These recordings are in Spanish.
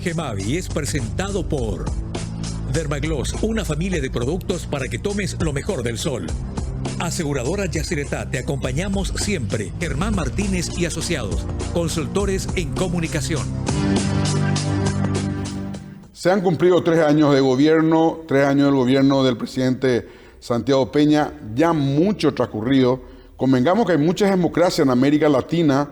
Gemavi es presentado por Dermagloss, una familia de productos para que tomes lo mejor del sol. Aseguradora Yacyretá, te acompañamos siempre. Germán Martínez y Asociados, consultores en comunicación. Se han cumplido 3 años de gobierno, 3 años del gobierno del presidente Santiago Peña, ya mucho transcurrido. Convengamos que hay muchas democracias en América Latina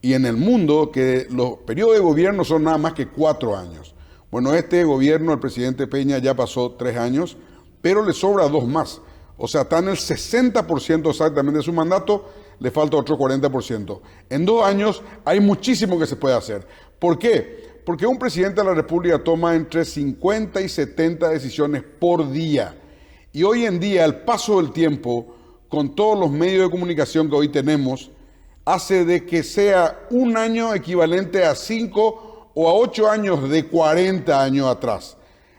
y en el mundo que los periodos de gobierno son nada más que 4 años. Bueno, este gobierno, el presidente Peña, ya pasó 3 años, pero le sobra 2 más. O sea, está en el 60% exactamente de su mandato, le falta otro 40%. En 2 años hay muchísimo que se puede hacer. ¿Por qué? Porque un presidente de la República toma entre 50 y 70 decisiones por día. Y hoy en día, el paso del tiempo, con todos los medios de comunicación que hoy tenemos, hace de que sea un año equivalente a 5 o a 8 años de 40 años atrás.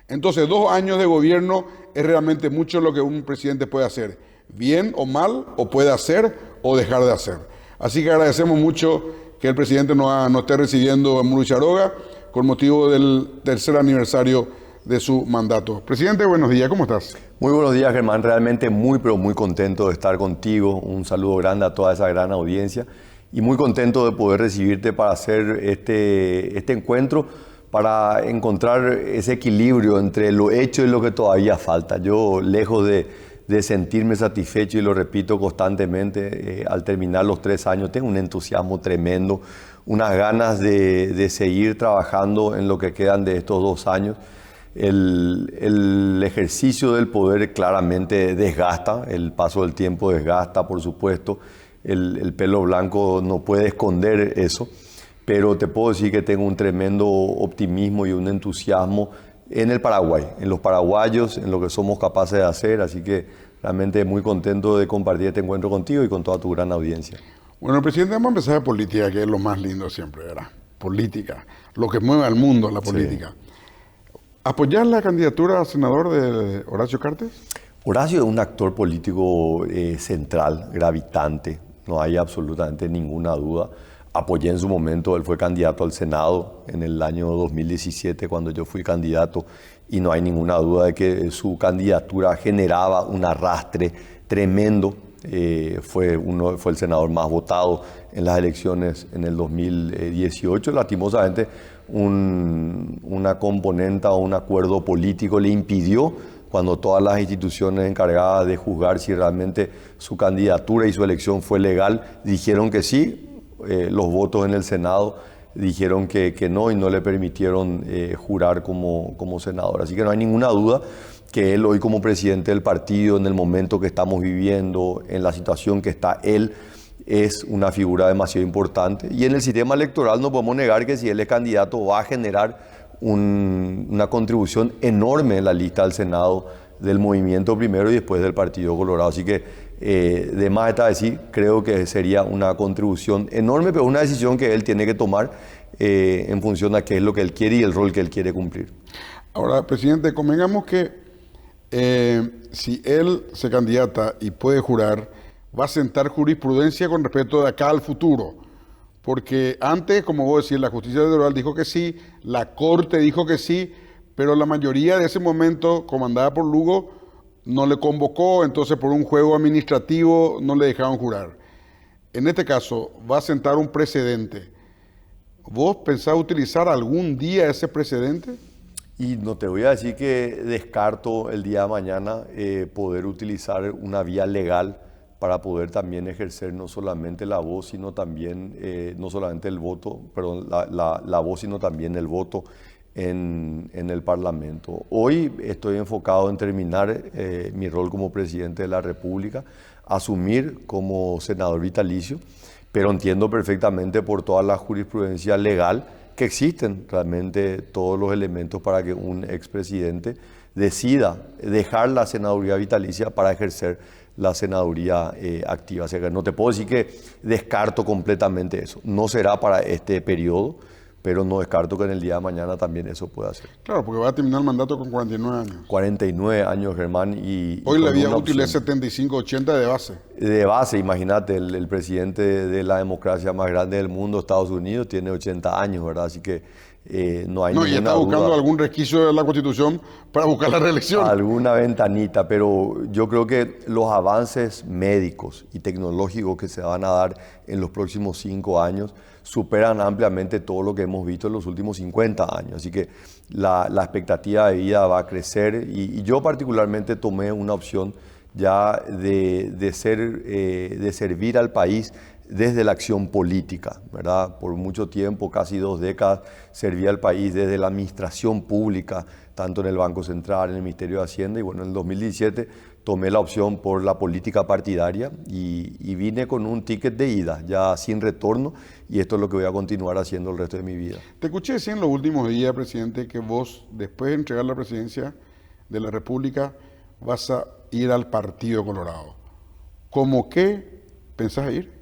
Entonces, 2 años de gobierno es realmente mucho lo que un presidente puede hacer, bien o mal, o puede hacer o dejar de hacer. Así que agradecemos mucho que el presidente nos esté recibiendo en Murucharoga con motivo del 3er aniversario de su mandato. Presidente, buenos días, ¿cómo estás? Muy buenos días, Germán. Realmente pero muy contento de estar contigo. Un saludo grande a toda esa gran audiencia y muy contento de poder recibirte para hacer este encuentro, para encontrar ese equilibrio entre lo hecho y lo que todavía falta. Yo, lejos de sentirme satisfecho, y lo repito constantemente, al terminar los 3 años, tengo un entusiasmo tremendo, unas ganas de seguir trabajando en lo que quedan de estos 2 años. El ejercicio del poder claramente desgasta, el paso del tiempo desgasta, por supuesto. El pelo blanco no puede esconder eso, pero te puedo decir que tengo un tremendo optimismo y un entusiasmo en el Paraguay, en los paraguayos, en lo que somos capaces de hacer, así que realmente muy contento de compartir este encuentro contigo y con toda tu gran audiencia. Bueno, presidente, vamos a empezar de política, que es lo más lindo siempre, ¿verdad? Política, lo que mueve al mundo, la política. Sí. ¿Apoyar la candidatura a senador de Horacio Cartes? Horacio es un actor político central, gravitante, no hay absolutamente ninguna duda. Apoyé en su momento, él fue candidato al Senado en el año 2017 cuando yo fui candidato y no hay ninguna duda de que su candidatura generaba un arrastre tremendo. Fue el senador más votado en las elecciones en el 2018. Lastimosamente, una componente o un acuerdo político le impidió, cuando todas las instituciones encargadas de juzgar si realmente su candidatura y su elección fue legal dijeron que sí. Los votos en el Senado dijeron que no y no le permitieron jurar como senador. Así que no hay ninguna duda que él hoy, como presidente del partido, en el momento que estamos viviendo, en la situación que está él, es una figura demasiado importante. Y en el sistema electoral no podemos negar que si él es candidato va a generar una contribución enorme en la lista del Senado del Movimiento primero y después del Partido Colorado. Así que de más está decir, creo que sería una contribución enorme, pero una decisión que él tiene que tomar en función a qué es lo que él quiere y el rol que él quiere cumplir. Ahora, presidente, convengamos que si él se candidata y puede jurar, va a sentar jurisprudencia con respecto de acá al futuro. Porque antes, como vos decís, la justicia electoral dijo que sí, la Corte dijo que sí, pero la mayoría de ese momento, comandada por Lugo, no le convocó, entonces por un juego administrativo no le dejaron jurar. En este caso, va a sentar un precedente. ¿Vos pensás utilizar algún día ese precedente? Y no te voy a decir que descarto el día de mañana poder utilizar una vía legal para poder también ejercer no solamente la voz, sino también, no solamente el voto, perdón, la voz, sino también el voto en el Parlamento. Hoy estoy enfocado en terminar mi rol como presidente de la República, asumir como senador vitalicio, pero entiendo perfectamente por toda la jurisprudencia legal que existen realmente todos los elementos para que un expresidente decida dejar la senaduría vitalicia para ejercer la senaduría activa. O sea que no te puedo decir que descarto completamente eso. No será para este periodo, pero no descarto que en el día de mañana también eso pueda ser. Claro, porque va a terminar el mandato con 49 años. 49 años, Germán. Hoy la vida útil es 75, 80 de base. De base, imagínate, el presidente de la democracia más grande del mundo, Estados Unidos, tiene 80 años, ¿verdad? Así que No hay No, y ninguna está buscando duda. algún resquicio de la Constitución para buscar la reelección. Alguna ventanita, pero yo creo que los avances médicos y tecnológicos que se van a dar en los próximos 5 años superan ampliamente todo lo que hemos visto en los últimos 50 años. Así que la expectativa de vida va a crecer y yo particularmente tomé una opción ya de servir al país desde la acción política, ¿verdad? Por mucho tiempo, casi 2 décadas, serví al país desde la administración pública, tanto en el Banco Central, en el Ministerio de Hacienda, y bueno, en el 2017 tomé la opción por la política partidaria y vine con un ticket de ida, ya sin retorno, y esto es lo que voy a continuar haciendo el resto de mi vida. Te escuché decir en los últimos días, presidente, que vos, después de entregar la presidencia de la República, vas a ir al Partido Colorado. ¿Cómo qué pensás ir?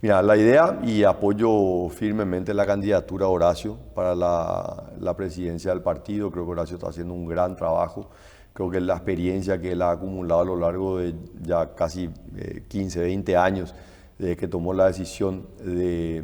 Mira, la idea, y apoyo firmemente la candidatura de Horacio para la presidencia del partido. Creo que Horacio está haciendo un gran trabajo. Creo que la experiencia que él ha acumulado a lo largo de ya casi 15, 20 años, desde que tomó la decisión de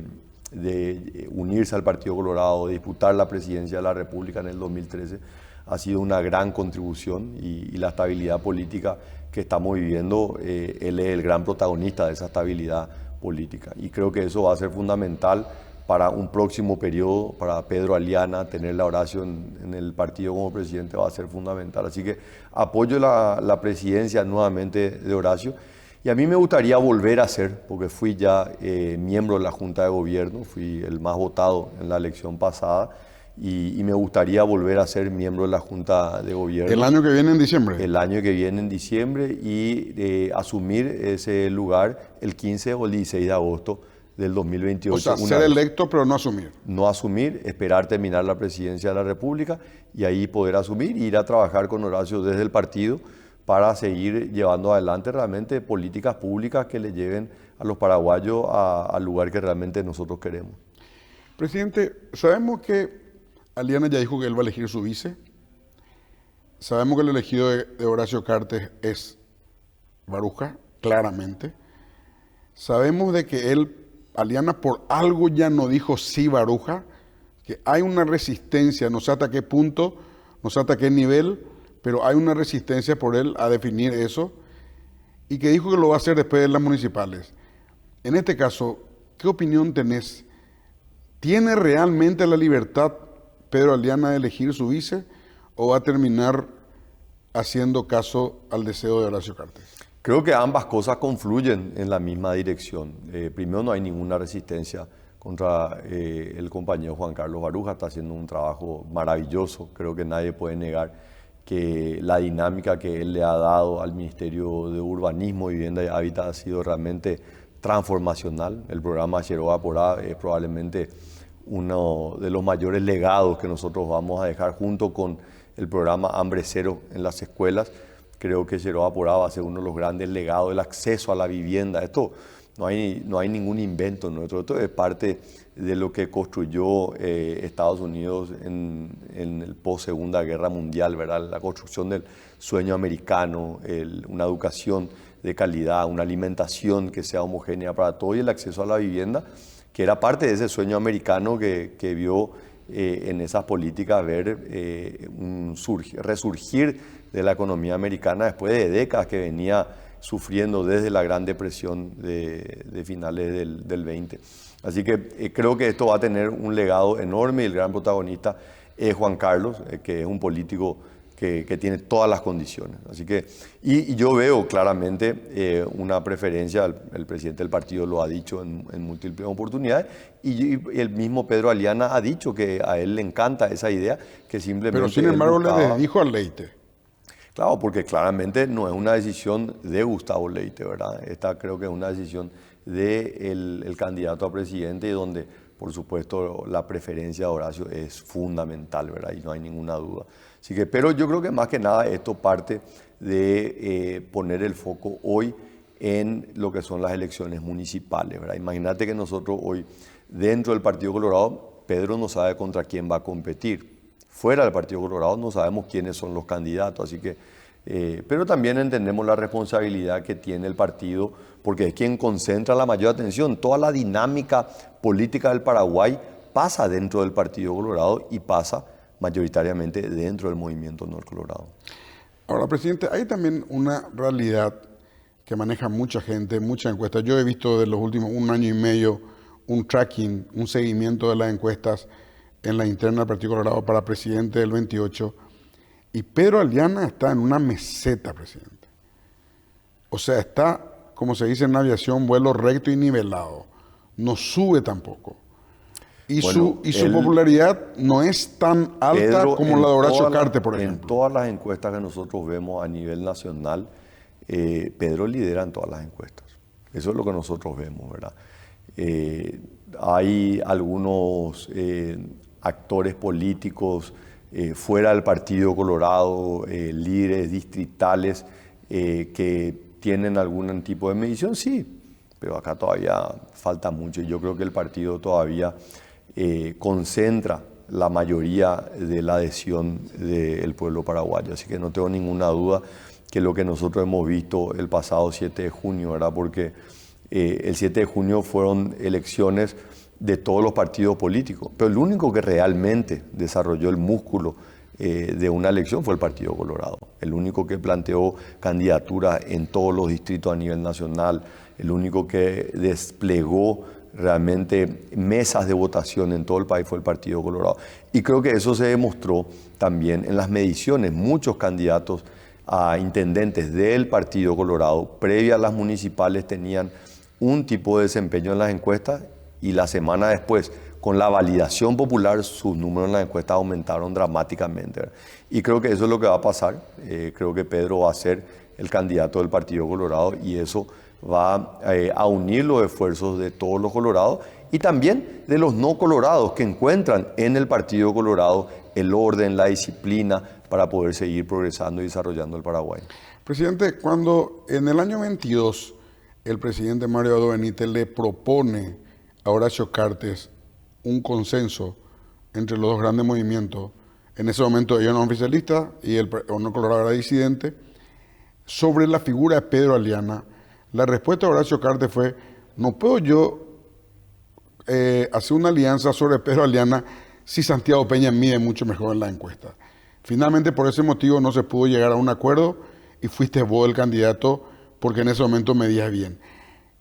unirse al Partido Colorado, de disputar la presidencia de la República en el 2013, ha sido una gran contribución y la estabilidad política que estamos viviendo, él es el gran protagonista de esa estabilidad política. Y creo que eso va a ser fundamental para un próximo periodo, para Pedro Aliana, tener a Horacio en el partido como presidente va a ser fundamental. Así que apoyo la presidencia nuevamente de Horacio. Y a mí me gustaría volver a ser, porque fui ya miembro de la Junta de Gobierno, fui el más votado en la elección pasada, y me gustaría volver a ser miembro de la Junta de Gobierno. ¿El año que viene en diciembre? El año que viene en diciembre y asumir ese lugar el 15 o el 16 de agosto del 2028. O sea, ser electo pero no asumir. No asumir, esperar terminar la presidencia de la República y ahí poder asumir e ir a trabajar con Horacio desde el partido para seguir llevando adelante realmente políticas públicas que le lleven a los paraguayos al lugar que realmente nosotros queremos. Presidente, sabemos que Aliana ya dijo que él va a elegir su vice. Sabemos que el elegido de Horacio Cartes es Baruja, claramente. Sabemos de que Aliana por algo ya no dijo sí Baruja, que hay una resistencia, no sé hasta qué punto, no sé hasta qué nivel, pero hay una resistencia por él a definir eso y que dijo que lo va a hacer después de las municipales. En este caso, ¿qué opinión tenés? ¿Tiene realmente la libertad Pedro Aliana de elegir su vice o va a terminar haciendo caso al deseo de Horacio Cartes? Creo que ambas cosas confluyen en la misma dirección. Primero, no hay ninguna resistencia contra el compañero Juan Carlos Baruja, está haciendo un trabajo maravilloso. Creo que nadie puede negar que la dinámica que él le ha dado al Ministerio de Urbanismo, Vivienda y Hábitat ha sido realmente transformacional. El programa Yeroa Porá es probablemente uno de los mayores legados que nosotros vamos a dejar junto con el programa Hambre Cero en las escuelas. Creo que Yeroa Porá va a ser uno de los grandes legados del acceso a la vivienda. Esto no hay ningún invento nuestro, esto es parte de lo que construyó Estados Unidos en el post-Segunda Guerra Mundial, ¿verdad? La construcción del sueño americano, una educación de calidad, una alimentación que sea homogénea para todos y el acceso a la vivienda, que era parte de ese sueño americano que vio en esas políticas ver un resurgir de la economía americana después de décadas que venía sufriendo desde la Gran Depresión de finales del 20. Así que creo que esto va a tener un legado enorme y el gran protagonista es Juan Carlos, que es un político que tiene todas las condiciones. Así que, y yo veo claramente una preferencia, el presidente del partido lo ha dicho en múltiples oportunidades, y el mismo Pedro Aliana ha dicho que a él le encanta esa idea, que simplemente... Pero sin embargo le dijo al Leite. Claro, porque claramente no es una decisión de Gustavo Leite, ¿verdad? Esta creo que es una decisión del candidato a presidente y donde, por supuesto, la preferencia de Horacio es fundamental, ¿verdad? Y no hay ninguna duda. Así que, pero yo creo que más que nada esto parte de poner el foco hoy en lo que son las elecciones municipales, ¿verdad? Imagínate que nosotros hoy, dentro del Partido Colorado, Pedro no sabe contra quién va a competir. Fuera del Partido Colorado no sabemos quiénes son los candidatos, así que, pero también entendemos la responsabilidad que tiene el partido, porque es quien concentra la mayor atención. Toda la dinámica política del Paraguay pasa dentro del Partido Colorado y pasa mayoritariamente dentro del movimiento Honor Colorado. Ahora, presidente, hay también una realidad que maneja mucha gente, muchas encuestas. Yo he visto de los últimos 1 año y medio un tracking, un seguimiento de las encuestas en la interna del Partido Colorado para presidente del 28. Y Pedro Aliana está en una meseta, presidente. O sea, está, como se dice en aviación, vuelo recto y nivelado. No sube tampoco. Y Bueno, su popularidad no es tan alta Pedro, como la de Horacio Cartes, por ejemplo. En todas las encuestas que nosotros vemos a nivel nacional, Pedro lidera en todas las encuestas. Eso es lo que nosotros vemos, ¿verdad? Hay algunos actores políticos fuera del Partido Colorado, líderes distritales que tienen algún tipo de medición, sí, pero acá todavía falta mucho. Yo creo que el partido todavía concentra la mayoría de la adhesión del pueblo paraguayo. Así que no tengo ninguna duda que lo que nosotros hemos visto el pasado 7 de junio, ¿verdad? Porque el 7 de junio fueron elecciones de todos los partidos políticos, pero el único que realmente desarrolló el músculo de una elección fue el Partido Colorado. El único que planteó candidatura en todos los distritos a nivel nacional, el único que desplegó realmente mesas de votación en todo el país fue el Partido Colorado. Y creo que eso se demostró también en las mediciones. Muchos candidatos a intendentes del Partido Colorado, previa a las municipales, tenían un tipo de desempeño en las encuestas y la semana después, con la validación popular, sus números en las encuestas aumentaron dramáticamente, ¿verdad? Y creo que eso es lo que va a pasar. Creo que Pedro va a ser el candidato del Partido Colorado y eso va a unir los esfuerzos de todos los colorados y también de los no colorados que encuentran en el Partido Colorado el orden, la disciplina para poder seguir progresando y desarrollando el Paraguay. Presidente, cuando en el año 22 el presidente Mario Abdo Benítez le propone a Horacio Cartes un consenso entre los dos grandes movimientos, en ese momento ellos no oficialistas y el Honor Colorado era disidente, sobre la figura de Pedro Aliana, la respuesta de Horacio Cartes fue: no puedo yo hacer una alianza sobre Pedro Aliana si Santiago Peña mide mucho mejor en la encuesta. Finalmente, por ese motivo no se pudo llegar a un acuerdo y fuiste vos el candidato porque en ese momento medías bien.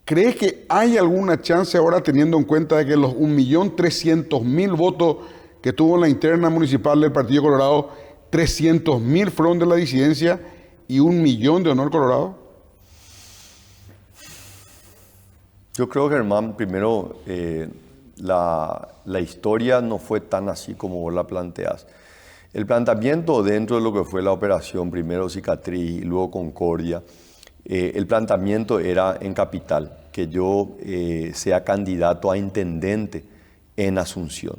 ¿Crees que hay alguna chance ahora, teniendo en cuenta de que los 1.300.000 votos que tuvo en la interna municipal del Partido Colorado, 300.000 fueron de la disidencia y 1.000.000 de Honor Colorado? Yo creo, Germán, primero, la historia no fue tan así como vos la planteas. El planteamiento dentro de lo que fue la operación, primero Cicatriz y luego Concordia, el planteamiento era en capital, que yo sea candidato a intendente en Asunción.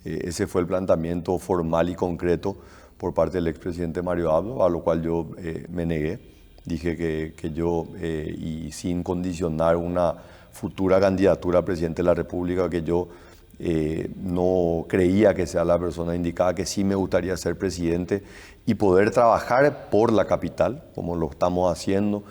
Ese fue el planteamiento formal y concreto por parte del expresidente Mario Abdo, a lo cual yo me negué. Dije que yo, y sin condicionar una futura candidatura a presidente de la República, que yo no creía que sea la persona indicada, que sí me gustaría ser presidente y poder trabajar por la capital, como lo estamos haciendo.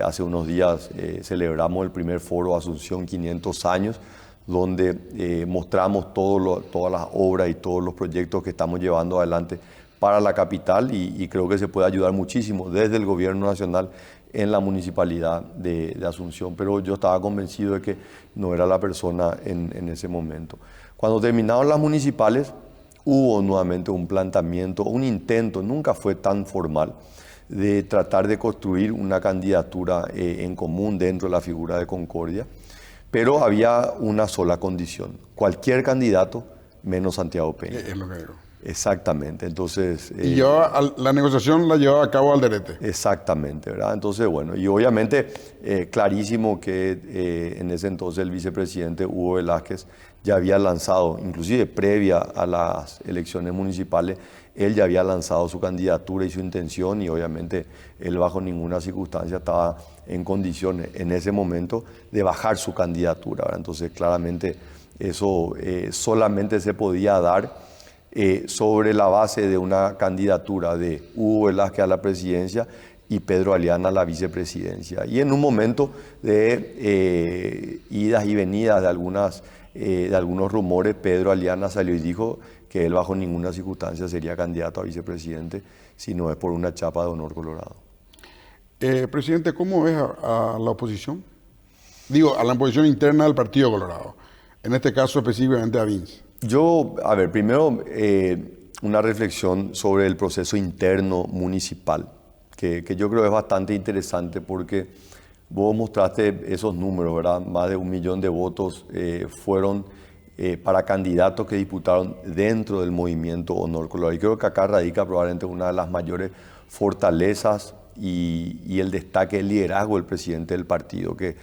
Hace unos días celebramos el primer foro Asunción 500 años, donde mostramos todas las obras y todos los proyectos que estamos llevando adelante para la capital y creo que se puede ayudar muchísimo desde el gobierno nacional en la municipalidad de Asunción, pero yo estaba convencido de que no era la persona en ese momento. Cuando terminaron las municipales, hubo nuevamente un planteamiento, un intento, nunca fue tan formal, de tratar de construir una candidatura en común dentro de la figura de Concordia, pero había una sola condición: cualquier candidato menos Santiago Peña. Es lo que digo. Exactamente, entonces... Y la negociación la llevaba a cabo Alderete. Exactamente, ¿verdad? Entonces, bueno, y obviamente clarísimo que en ese entonces el vicepresidente Hugo Velázquez ya había lanzado, inclusive previa a las elecciones municipales, él ya había lanzado su candidatura y su intención y obviamente él bajo ninguna circunstancia estaba en condiciones en ese momento de bajar su candidatura, ¿verdad? Entonces, claramente eso solamente se podía dar sobre la base de una candidatura de Hugo Velázquez a la presidencia y Pedro Aliana a la vicepresidencia. Y en un momento de idas y venidas de algunas de algunos rumores, Pedro Aliana salió y dijo que él bajo ninguna circunstancia sería candidato a vicepresidente si no es por una chapa de honor colorado. Presidente, ¿cómo ves a la oposición? Digo, a la oposición interna del Partido Colorado, en este caso específicamente a Vince. Yo, a ver, primero una reflexión sobre el proceso interno municipal, que yo creo es bastante interesante porque vos mostraste esos números, ¿verdad? Más de 1 millón de votos fueron para candidatos que disputaron dentro del movimiento Honor Colorado. Y creo que acá radica probablemente una de las mayores fortalezas y el destaque, el liderazgo del presidente del partido, que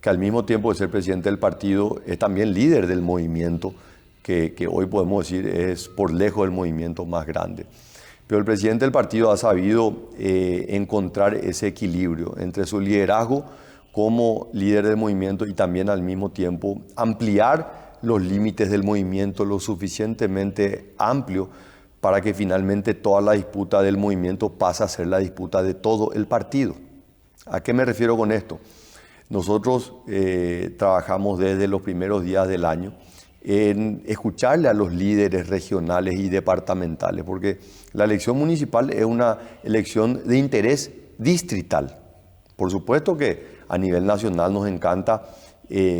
al mismo tiempo de ser presidente del partido es también líder del movimiento, que hoy podemos decir es por lejos el movimiento más grande. Pero el presidente del partido ha sabido encontrar ese equilibrio entre su liderazgo como líder del movimiento y también al mismo tiempo ampliar los límites del movimiento lo suficientemente amplio para que finalmente toda la disputa del movimiento pase a ser la disputa de todo el partido. ¿A qué me refiero con esto? Nosotros trabajamos desde los primeros días del año en escucharle a los líderes regionales y departamentales, porque la elección municipal es una elección de interés distrital. Por supuesto que a nivel nacional nos encanta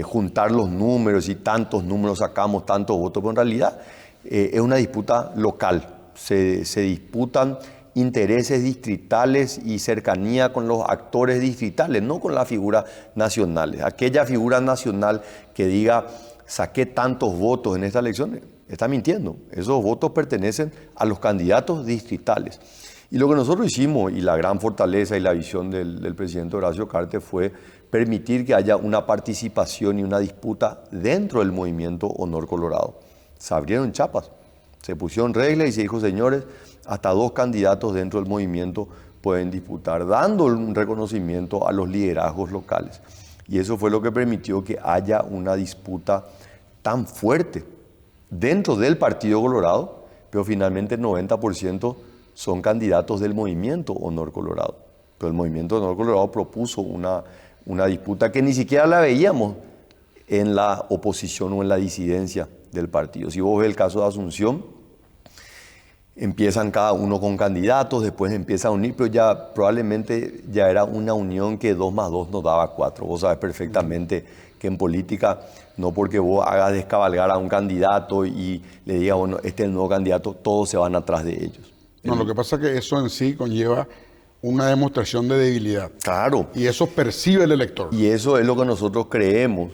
juntar los números y tantos números sacamos, tantos votos, pero en realidad es una disputa local. Se disputan intereses distritales y cercanía con los actores distritales, no con las figuras nacionales. Aquella figura nacional que diga saqué tantos votos en esta elección está mintiendo. Esos votos pertenecen a los candidatos distritales. Y lo que nosotros hicimos, y la gran fortaleza y la visión del presidente Horacio Cartes, fue permitir que haya una participación y una disputa dentro del movimiento Honor Colorado. Se abrieron chapas, se pusieron reglas y se dijo, señores, hasta 2 candidatos dentro del movimiento pueden disputar, dando un reconocimiento a los liderazgos locales. Y eso fue lo que permitió que haya una disputa tan fuerte dentro del Partido Colorado, pero finalmente el 90% son candidatos del movimiento Honor Colorado. Pero el movimiento Honor Colorado propuso una disputa que ni siquiera la veíamos en la oposición o en la disidencia del partido. Si vos ves el caso de Asunción, empiezan cada uno con candidatos, después empieza a unir, pero ya probablemente ya era una unión que 2 más 2 nos daba 4. Vos sabés perfectamente que en política, no porque vos hagas descabalgar a un candidato y le digas, bueno, este es el nuevo candidato, todos se van atrás de ellos. No, lo que pasa es que eso en sí conlleva una demostración de debilidad. Claro. Y eso percibe el elector. Y eso es lo que nosotros creemos,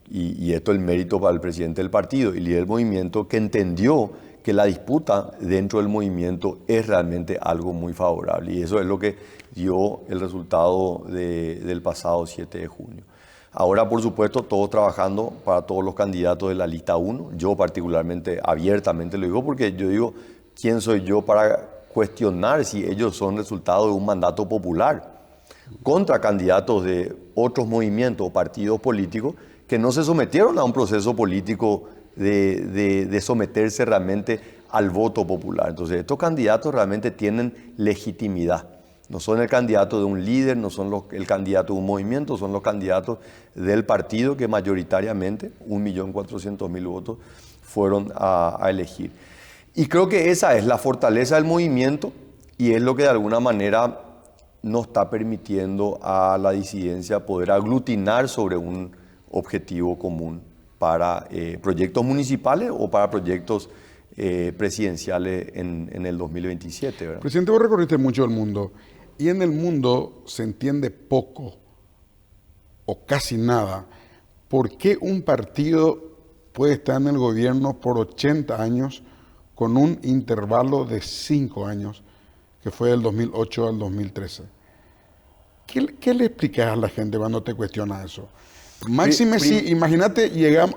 y esto es el mérito para el presidente del partido y líder del movimiento, que entendió que la disputa dentro del movimiento es realmente algo muy favorable. Y eso es lo que dio el resultado del pasado 7 de junio. Ahora, por supuesto, todos trabajando para todos los candidatos de la lista 1. Yo particularmente, abiertamente lo digo, porque yo digo, ¿quién soy yo para cuestionar si ellos son resultado de un mandato popular contra candidatos de otros movimientos o partidos políticos que no se sometieron a un proceso político de someterse realmente al voto popular? Entonces, estos candidatos realmente tienen legitimidad. No son el candidato de un líder, no son el candidato de un movimiento, son los candidatos del partido que mayoritariamente, 1.400.000 votos, fueron a elegir. Y creo que esa es la fortaleza del movimiento y es lo que de alguna manera nos está permitiendo a la disidencia poder aglutinar sobre un objetivo común para proyectos municipales o para proyectos presidenciales en el 2027. ¿verdad? Presidente, vos recorriste mucho el mundo y en el mundo se entiende poco o casi nada por qué un partido puede estar en el gobierno por 80 años con un intervalo de 5 años, que fue del 2008 al 2013. ¿Qué le explicas a la gente cuando te cuestiona eso? Máxime si, imagínate, llegamos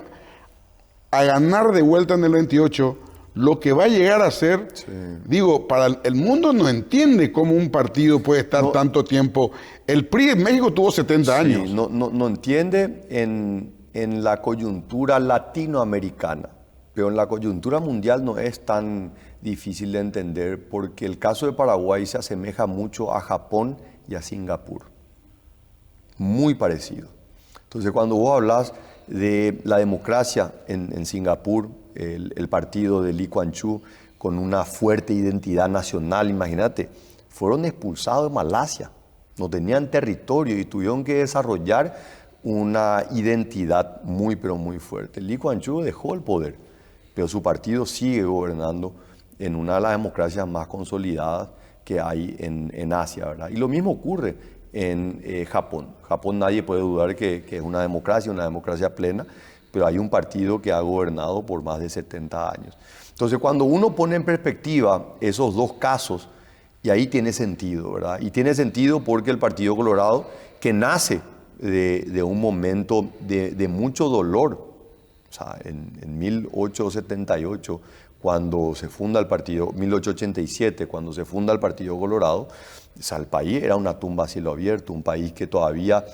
a ganar de vuelta en el 28, lo que va a llegar a ser, sí. Digo, para el mundo no entiende cómo un partido puede estar tanto tiempo. El PRI en México tuvo 70 años. No entiende en la coyuntura latinoamericana, pero en la coyuntura mundial no es tan difícil de entender porque el caso de Paraguay se asemeja mucho a Japón y a Singapur. Muy parecido. Entonces, cuando vos hablas de la democracia en Singapur, el partido de Lee Kuan Yew, con una fuerte identidad nacional, imagínate, fueron expulsados de Malasia, no tenían territorio y tuvieron que desarrollar una identidad muy, pero muy fuerte. Lee Kuan Yew dejó el poder, pero su partido sigue gobernando en una de las democracias más consolidadas que hay en Asia, ¿verdad? Y lo mismo ocurre en Japón. Japón nadie puede dudar que es una democracia plena, pero hay un partido que ha gobernado por más de 70 años. Entonces, cuando uno pone en perspectiva esos dos casos, y ahí tiene sentido, ¿verdad? Y tiene sentido porque el Partido Colorado, que nace de un momento de mucho dolor, o sea, en 1878, cuando se funda el partido, 1887, cuando se funda el Partido Colorado, o sea, el país era una tumba a cielo abierto, un país que todavía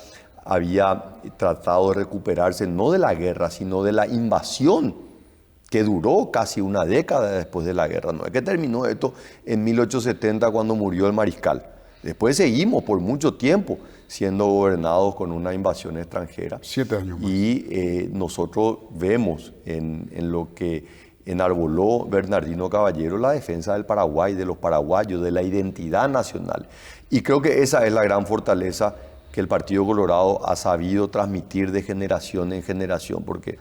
había tratado de recuperarse no de la guerra, sino de la invasión que duró casi una década después de la guerra. No es que terminó esto en 1870 cuando murió el mariscal. Después seguimos por mucho tiempo siendo gobernados con una invasión extranjera. 7 años más. Y nosotros vemos en lo que enarboló Bernardino Caballero la defensa del Paraguay, de los paraguayos, de la identidad nacional. Y creo que esa es la gran fortaleza que el Partido Colorado ha sabido transmitir de generación en generación, porque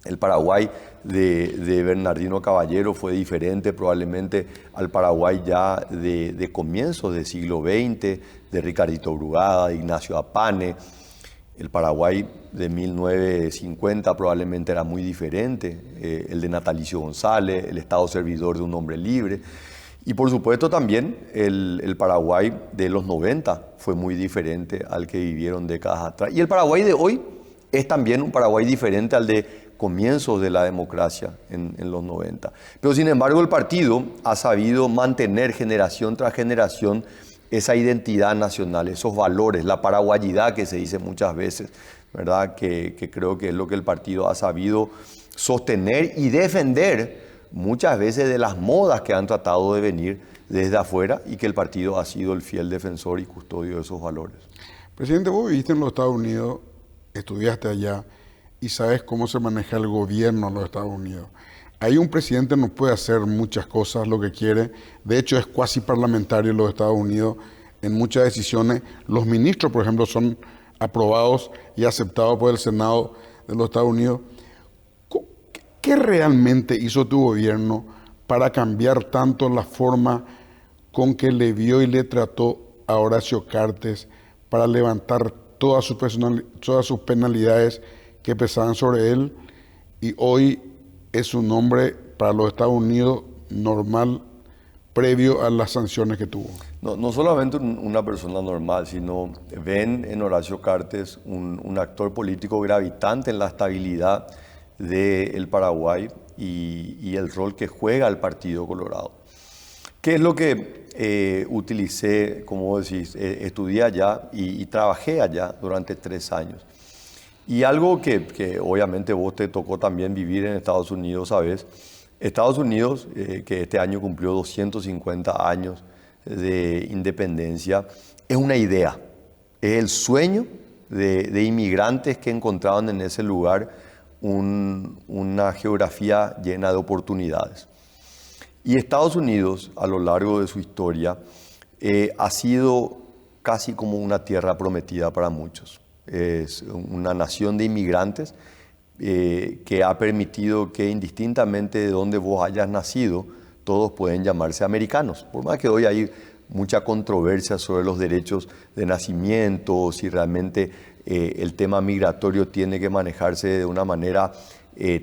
el Paraguay de Bernardino Caballero fue diferente probablemente al Paraguay ya de comienzos del siglo XX, de Ricardito Brugada, de Ignacio Apane. El Paraguay de 1950 probablemente era muy diferente, el de Natalicio González, el Estado servidor de un hombre libre. Y por supuesto también el Paraguay de los 90 fue muy diferente al que vivieron décadas atrás. Y el Paraguay de hoy es también un Paraguay diferente al de comienzos de la democracia en los 90. Pero sin embargo el partido ha sabido mantener generación tras generación esa identidad nacional, esos valores, la paraguayidad que se dice muchas veces, ¿verdad? Que creo que es lo que el partido ha sabido sostener y defender muchas veces de las modas que han tratado de venir desde afuera y que el partido ha sido el fiel defensor y custodio de esos valores. Presidente, vos viviste en los Estados Unidos, estudiaste allá y sabes cómo se maneja el gobierno en los Estados Unidos. Ahí un presidente no puede hacer muchas cosas, lo que quiere. De hecho, es cuasi parlamentario en los Estados Unidos en muchas decisiones. Los ministros, por ejemplo, son aprobados y aceptados por el Senado de los Estados Unidos. ¿Qué realmente hizo tu gobierno para cambiar tanto la forma con que le vio y le trató a Horacio Cartes para levantar todas sus penalidades que pesaban sobre él, y hoy es un hombre para los Estados Unidos normal previo a las sanciones que tuvo? No solamente una persona normal, sino ven en Horacio Cartes un actor político gravitante en la estabilidad del Paraguay y el rol que juega el Partido Colorado. ¿Qué es lo que utilicé, como decís, estudié allá y trabajé allá durante 3 años? Y algo que obviamente vos te tocó también vivir en Estados Unidos, ¿sabes? Estados Unidos, que este año cumplió 250 años de independencia, es una idea, es el sueño de inmigrantes que encontraron en ese lugar una geografía llena de oportunidades. Y Estados Unidos, a lo largo de su historia, ha sido casi como una tierra prometida para muchos. Es una nación de inmigrantes que ha permitido que indistintamente de donde vos hayas nacido, todos pueden llamarse americanos. Por más que hoy hay mucha controversia sobre los derechos de nacimiento, si realmente el tema migratorio tiene que manejarse de una manera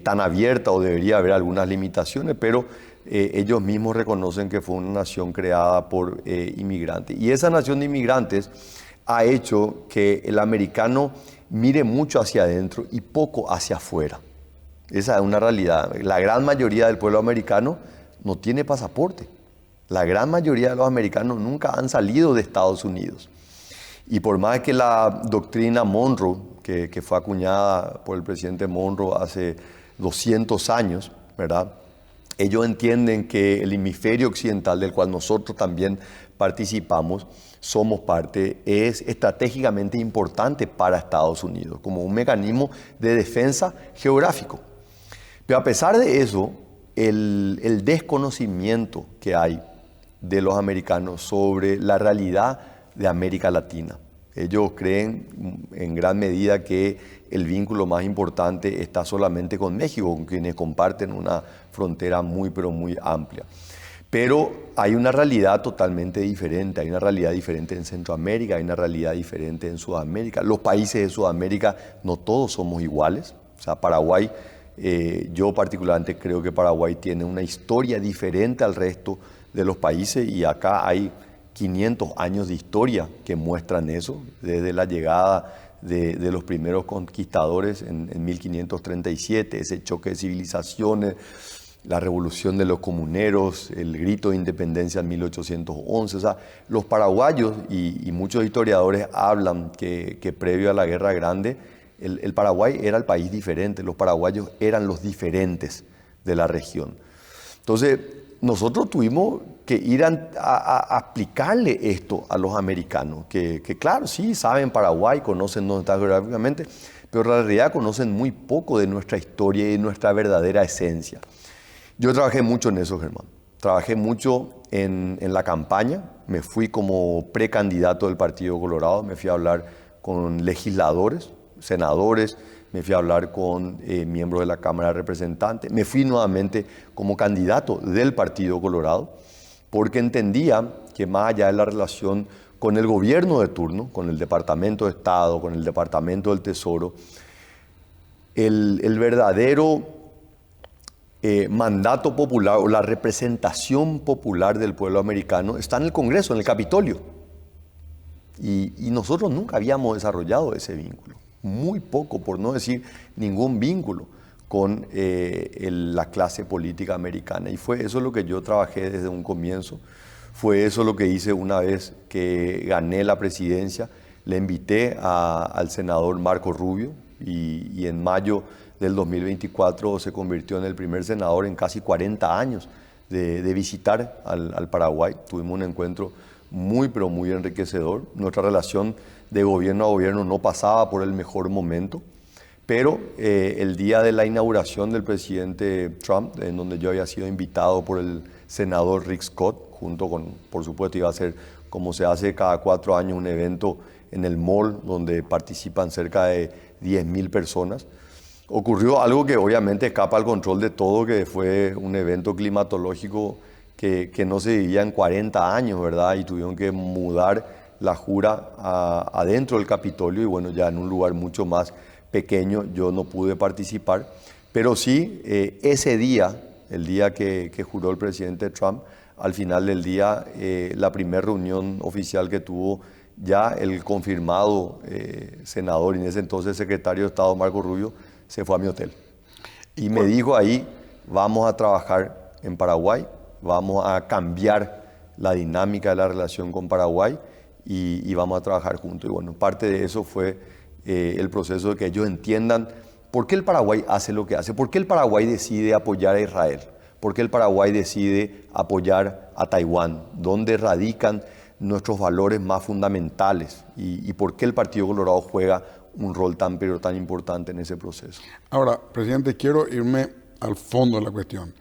tan abierta o debería haber algunas limitaciones, pero ellos mismos reconocen que fue una nación creada por inmigrantes. Y esa nación de inmigrantes ha hecho que el americano mire mucho hacia adentro y poco hacia afuera. Esa es una realidad. La gran mayoría del pueblo americano no tiene pasaporte. La gran mayoría de los americanos nunca han salido de Estados Unidos. Y por más que la doctrina Monroe, que fue acuñada por el presidente Monroe hace 200 años, ¿verdad?, ellos entienden que el hemisferio occidental, del cual nosotros también participamos, somos parte, es estratégicamente importante para Estados Unidos, como un mecanismo de defensa geográfico. Pero a pesar de eso, el desconocimiento que hay de los americanos sobre la realidad de América Latina. Ellos creen en gran medida que el vínculo más importante está solamente con México, con quienes comparten una frontera muy, pero muy amplia. Pero hay una realidad totalmente diferente, hay una realidad diferente en Centroamérica, hay una realidad diferente en Sudamérica. Los países de Sudamérica no todos somos iguales. O sea, Paraguay, yo particularmente creo que Paraguay tiene una historia diferente al resto de los países y acá hay 500 años de historia que muestran eso, desde la llegada de los primeros conquistadores en 1537, ese choque de civilizaciones, la revolución de los comuneros, el grito de independencia en 1811. O sea, los paraguayos y muchos historiadores hablan que previo a la Guerra Grande, el Paraguay era el país diferente, los paraguayos eran los diferentes de la región. Entonces, nosotros tuvimos que ir a explicarle esto a los americanos, que claro, sí, saben Paraguay, conocen dónde está geográficamente, pero en realidad conocen muy poco de nuestra historia y de nuestra verdadera esencia. Yo trabajé mucho en eso, Germán. Trabajé mucho en la campaña. Me fui como precandidato del Partido Colorado. Me fui a hablar con legisladores, senadores. Me fui a hablar con miembros de la Cámara de Representantes. Me fui nuevamente como candidato del Partido Colorado porque entendía que más allá de la relación con el gobierno de turno, con el Departamento de Estado, con el Departamento del Tesoro, el verdadero mandato popular o la representación popular del pueblo americano está en el Congreso, en el Capitolio. Y nosotros nunca habíamos desarrollado ese vínculo, muy poco, por no decir ningún vínculo con la clase política americana. Y fue eso lo que yo trabajé desde un comienzo, fue eso lo que hice una vez que gané la presidencia. Le invité al senador Marco Rubio y en mayo del 2024 se convirtió en el primer senador en casi 40 años de visitar al Paraguay. Tuvimos un encuentro muy, pero muy enriquecedor. Nuestra relación de gobierno a gobierno no pasaba por el mejor momento, pero el día de la inauguración del presidente Trump, en donde yo había sido invitado por el senador Rick Scott, junto con, por supuesto, iba a ser, como se hace cada 4 años, un evento en el mall donde participan cerca de 10.000 personas. Ocurrió algo que obviamente escapa al control de todo, que fue un evento climatológico que no se vivía en 40 años, ¿verdad? Y tuvieron que mudar la jura adentro del Capitolio y bueno, ya en un lugar mucho más pequeño yo no pude participar. Pero sí, ese día, el día que juró el presidente Trump, al final del día, la primera reunión oficial que tuvo ya el confirmado senador y en ese entonces secretario de Estado Marco Rubio, se fue a mi hotel y me dijo ahí, vamos a trabajar en Paraguay, vamos a cambiar la dinámica de la relación con Paraguay y vamos a trabajar juntos. Y bueno, parte de eso fue el proceso de que ellos entiendan por qué el Paraguay hace lo que hace, por qué el Paraguay decide apoyar a Israel, por qué el Paraguay decide apoyar a Taiwán, dónde radican nuestros valores más fundamentales y por qué el Partido Colorado juega un rol tan, pero tan importante en ese proceso. Ahora, presidente, quiero irme al fondo de la cuestión.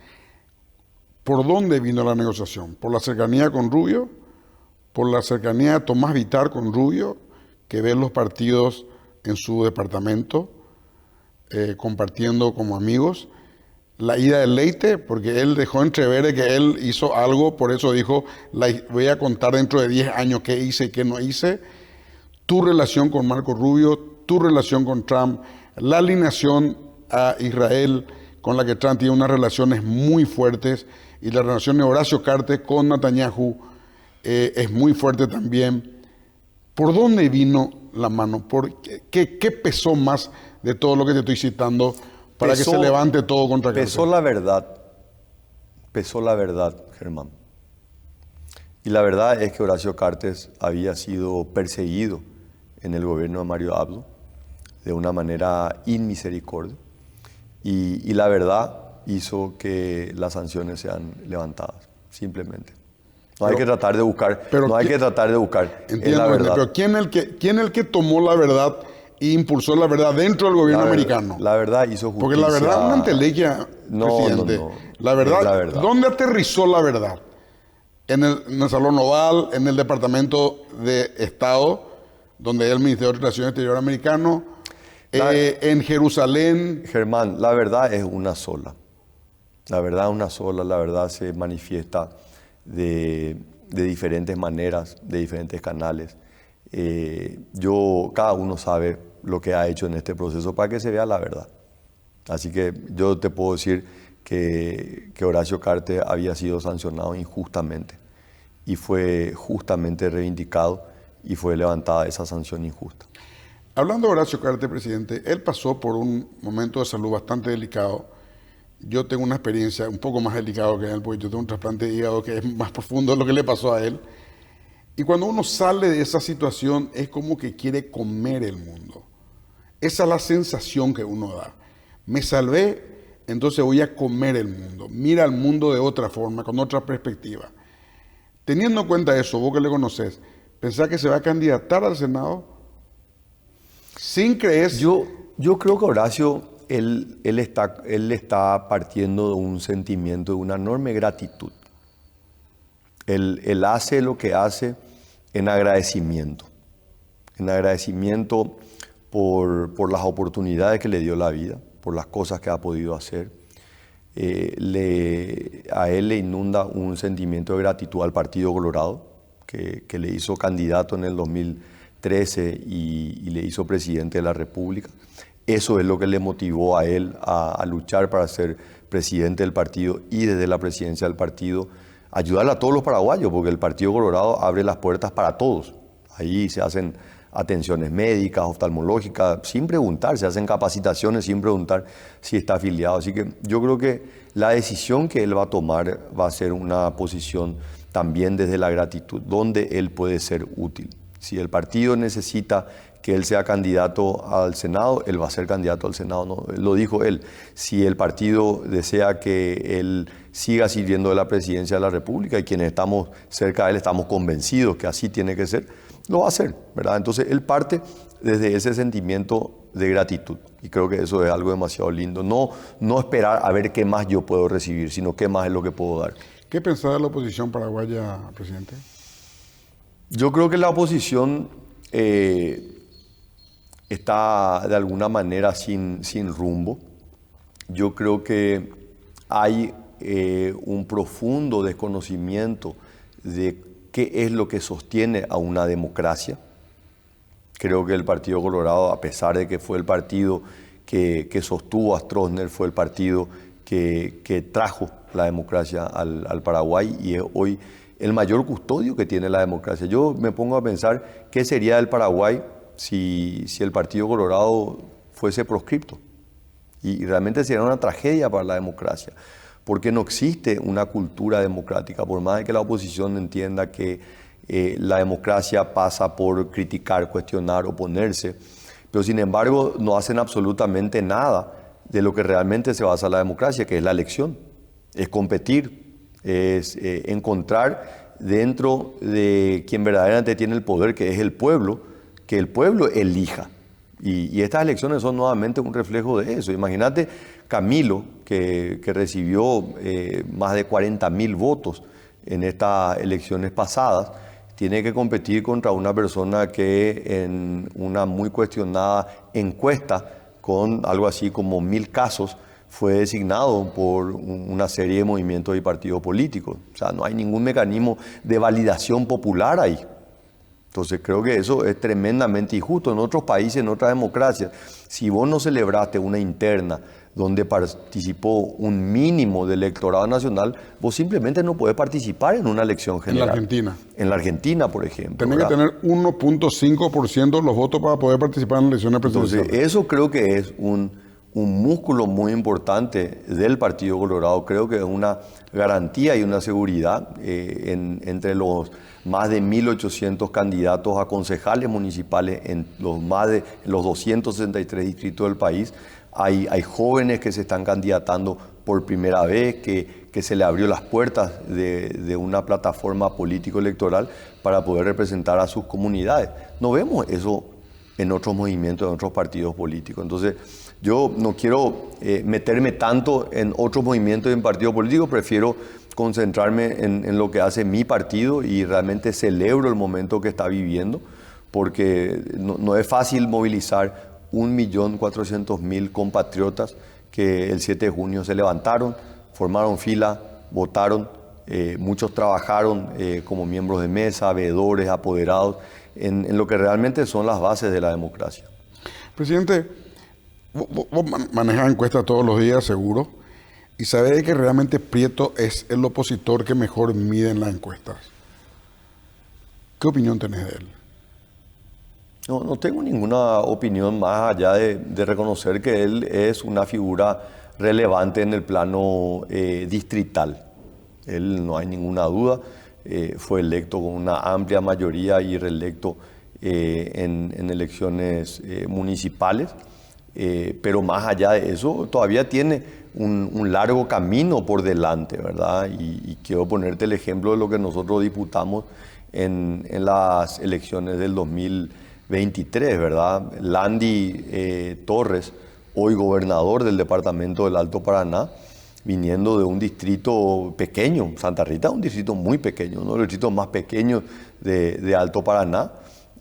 ¿Por dónde vino la negociación? ¿Por la cercanía con Rubio? ¿Por la cercanía de Tomás Vitar con Rubio, que ve los partidos en su departamento, compartiendo como amigos? La ida del Leite, porque él dejó entrever que él hizo algo, por eso dijo, voy a contar dentro de 10 años qué hice y qué no hice. Tu relación con Marco Rubio, tu relación con Trump, la alineación a Israel, con la que Trump tiene unas relaciones muy fuertes, y la relación de Horacio Cartes con Netanyahu es muy fuerte también. ¿Por dónde vino la mano? ¿Qué pesó más de todo lo que te estoy citando para que se levante todo contra Cartes? Pesó la verdad, Germán. Y la verdad es que Horacio Cartes había sido perseguido en el gobierno de Mario Abdo de una manera inmisericordia. Y la verdad hizo que las sanciones sean levantadas, simplemente. No hay que tratar de buscar, Entiendo, es la verdad. Pero ¿quién el que tomó la verdad e impulsó la verdad dentro del gobierno americano? La verdad hizo justicia. Porque la verdad es una entelequia, presidente. No. La verdad, Es la verdad. ¿Dónde aterrizó la verdad? En el Salón Oval, en el Departamento de Estado, donde es el Ministerio de Relaciones Exteriores americano, en Jerusalén. Germán, la verdad es una sola. La verdad es una sola, la verdad se manifiesta de diferentes maneras, de diferentes canales. Cada uno sabe lo que ha hecho en este proceso para que se vea la verdad. Así que yo te puedo decir que Horacio Cartes había sido sancionado injustamente y fue justamente reivindicado y fue levantada esa sanción injusta. Hablando de Horacio Cartes, presidente, él pasó por un momento de salud bastante delicado. Yo tengo una experiencia un poco más delicada que él, porque yo tengo un trasplante de hígado que es más profundo de lo que le pasó a él. Y cuando uno sale de esa situación es como que quiere comer el mundo. Esa es la sensación que uno da. Me salvé, entonces voy a comer el mundo. Mira al mundo de otra forma, con otra perspectiva. Teniendo en cuenta eso, vos que le conocés, ¿pensás que se va a candidatar al Senado? Sin creer. Yo creo que Horacio, él está partiendo de un sentimiento de una enorme gratitud. Él hace lo que hace en agradecimiento por las oportunidades que le dio la vida, por las cosas que ha podido hacer. A él le inunda un sentimiento de gratitud al Partido Colorado, que le hizo candidato en el 2013 y le hizo presidente de la República. Eso es lo que le motivó a él a luchar para ser presidente del partido y desde la presidencia del partido ayudarle a todos los paraguayos, porque el Partido Colorado abre las puertas para todos. Ahí se hacen atenciones médicas, oftalmológicas, sin preguntar, se hacen capacitaciones sin preguntar si está afiliado. Así que yo creo que la decisión que él va a tomar va a ser una posición también desde la gratitud, donde él puede ser útil. Si el partido necesita que él sea candidato al Senado, él va a ser candidato al Senado, ¿no? Lo dijo él. Si el partido desea que él siga sirviendo de la presidencia de la República, y quienes estamos cerca de él estamos convencidos que así tiene que ser, lo va a hacer, ¿verdad? Entonces él parte desde ese sentimiento de gratitud, y creo que eso es algo demasiado lindo. No esperar a ver qué más yo puedo recibir, sino qué más es lo que puedo dar. ¿Qué pensaba de la oposición paraguaya, presidente? Yo creo que la oposición está de alguna manera sin rumbo. Yo creo que hay un profundo desconocimiento de qué es lo que sostiene a una democracia. Creo que el Partido Colorado, a pesar de que fue el partido que sostuvo a Stroessner, fue el partido que trajo la democracia al Paraguay y es hoy el mayor custodio que tiene la democracia. Yo me pongo a pensar qué sería del Paraguay si el Partido Colorado fuese proscripto. Y realmente sería una tragedia para la democracia, porque no existe una cultura democrática, por más de que la oposición entienda que la democracia pasa por criticar, cuestionar, oponerse, pero sin embargo no hacen absolutamente nada de lo que realmente se basa la democracia, que es la elección, es competir, es encontrar dentro de quien verdaderamente tiene el poder, que es el pueblo, que el pueblo elija. Y estas elecciones son nuevamente un reflejo de eso. Imagínate Camilo, que recibió más de 40.000 votos en estas elecciones pasadas, tiene que competir contra una persona que en una muy cuestionada encuesta, con algo así como 1.000 casos, fue designado por una serie de movimientos y partidos políticos. O sea, no hay ningún mecanismo de validación popular ahí. Entonces creo que eso es tremendamente injusto. En otros países, en otras democracias, si vos no celebraste una interna donde participó un mínimo del electorado nacional, vos simplemente no podés participar en una elección general. En la Argentina. En la Argentina, por ejemplo. Tenés que tener 1.5% de los votos para poder participar en elecciones presidenciales. Entonces, eso creo que es un músculo muy importante del Partido Colorado. Creo que es una garantía y una seguridad entre los más de 1.800 candidatos a concejales municipales en los 263 distritos del país. Hay jóvenes que se están candidatando por primera vez, que se le abrió las puertas de una plataforma político-electoral para poder representar a sus comunidades. No vemos eso en otros movimientos, en otros partidos políticos. Entonces, yo no quiero meterme tanto en otros movimientos y en partidos políticos, prefiero concentrarme en lo que hace mi partido y realmente celebro el momento que está viviendo, porque no es fácil movilizar 1.400.000 compatriotas que el 7 de junio se levantaron, formaron fila, votaron, muchos trabajaron como miembros de mesa, veedores, apoderados, en lo que realmente son las bases de la democracia. Presidente, vos manejas encuestas todos los días, seguro, y sabés que realmente Prieto es el opositor que mejor mide en las encuestas. ¿Qué opinión tenés de él? No tengo ninguna opinión más allá de reconocer que él es una figura relevante en el plano distrital. Él, no hay ninguna duda, fue electo con una amplia mayoría y reelecto en elecciones municipales, pero más allá de eso todavía tiene un largo camino por delante, ¿verdad? Y quiero ponerte el ejemplo de lo que nosotros disputamos en las elecciones del 2023, ¿verdad? Landy Torres, hoy gobernador del departamento del Alto Paraná, viniendo de un distrito pequeño, Santa Rita es un distrito muy pequeño, uno de los distritos más pequeños de Alto Paraná,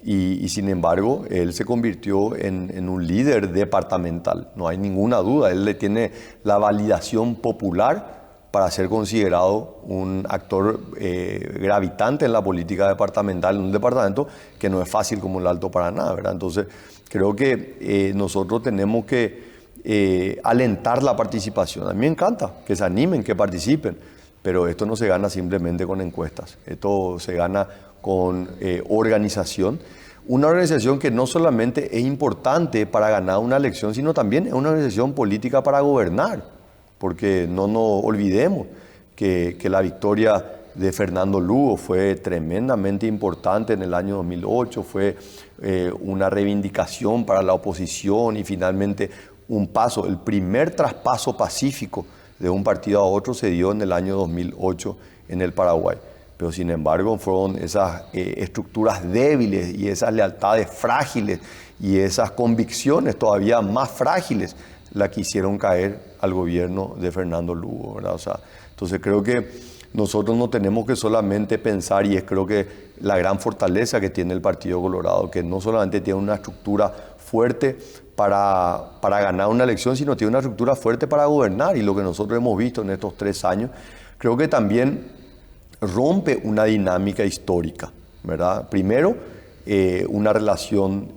y sin embargo él se convirtió en un líder departamental, no hay ninguna duda, él le tiene la validación popular para ser considerado un actor gravitante en la política departamental, en un departamento que no es fácil como el Alto Paraná, ¿verdad? Entonces creo que nosotros tenemos que alentar la participación. A mí me encanta que se animen, que participen, pero esto no se gana simplemente con encuestas, esto se gana con organización. Una organización que no solamente es importante para ganar una elección, sino también es una organización política para gobernar, porque no nos olvidemos que la victoria de Fernando Lugo fue tremendamente importante en el año 2008, fue una reivindicación para la oposición y finalmente un paso, el primer traspaso pacífico de un partido a otro se dio en el año 2008 en el Paraguay. Pero sin embargo fueron esas estructuras débiles y esas lealtades frágiles y esas convicciones todavía más frágiles las que hicieron caer al gobierno de Fernando Lugo, ¿verdad? O sea, entonces creo que nosotros no tenemos que solamente pensar, y es creo que la gran fortaleza que tiene el Partido Colorado, que no solamente tiene una estructura fuerte para ganar una elección, sino tiene una estructura fuerte para gobernar, y lo que nosotros hemos visto en estos 3 años, creo que también rompe una dinámica histórica, ¿verdad? Primero, una relación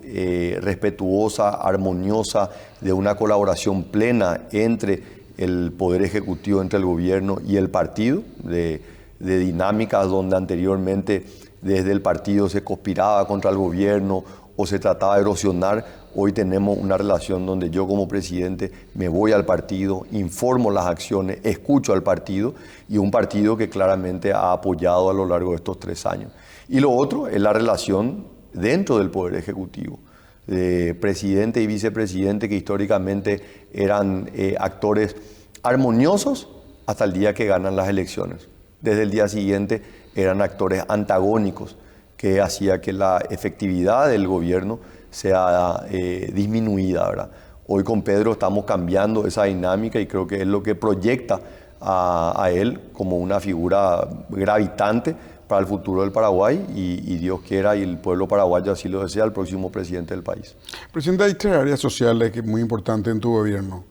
respetuosa, armoniosa, de una colaboración plena entre el Poder Ejecutivo, entre el gobierno y el partido, de dinámicas donde anteriormente desde el partido se conspiraba contra el gobierno o se trataba de erosionar. Hoy tenemos una relación donde yo como presidente me voy al partido, informo las acciones, escucho al partido, y un partido que claramente ha apoyado a lo largo de estos 3 años. Y lo otro es la relación dentro del Poder Ejecutivo, de presidente y vicepresidente, que históricamente eran actores armoniosos hasta el día que ganan las elecciones. Desde el día siguiente eran actores antagónicos, que hacía que la efectividad del gobierno sea disminuida, ¿verdad? Hoy con Pedro estamos cambiando esa dinámica y creo que es lo que proyecta a él como una figura gravitante para el futuro del Paraguay, y Dios quiera y el pueblo paraguayo así lo desea, el próximo presidente del país. Presidente, hay 3 áreas sociales que es muy importante en tu gobierno.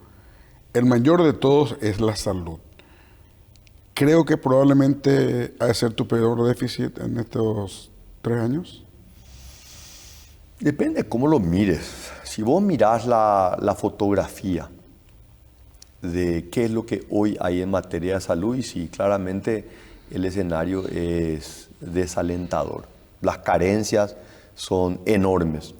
El mayor de todos es la salud. Creo que probablemente ha de ser tu peor déficit en estos 3 años. Depende de cómo lo mires. Si vos mirás la fotografía de qué es lo que hoy hay en materia de salud, y sí, claramente el escenario es desalentador. Las carencias son enormes.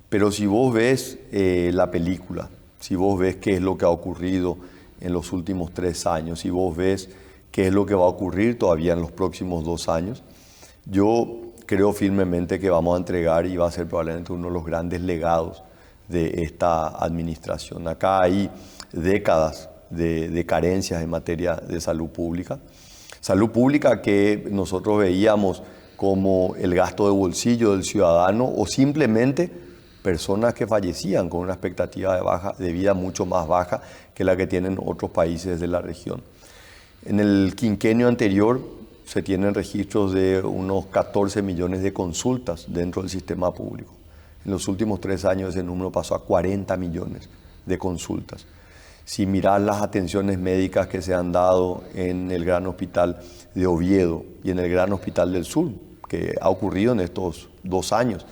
Pero si vos ves la película, si vos ves qué es lo que ha ocurrido en los últimos 3 años, si vos ves qué es lo que va a ocurrir todavía en los próximos 2 años, yo creo firmemente que vamos a entregar, y va a ser probablemente uno de los grandes legados de esta administración. Acá hay décadas de carencias en materia de salud pública. Salud pública que nosotros veíamos como el gasto de bolsillo del ciudadano o simplemente personas que fallecían con una expectativa de vida mucho más baja que la que tienen otros países de la región. En el quinquenio anterior se tienen registros de unos 14 millones de consultas dentro del sistema público. En los últimos 3 años ese número pasó a 40 millones de consultas. Si miras las atenciones médicas que se han dado en el Gran Hospital de Oviedo y en el Gran Hospital del Sur, que ha ocurrido en estos 2 años,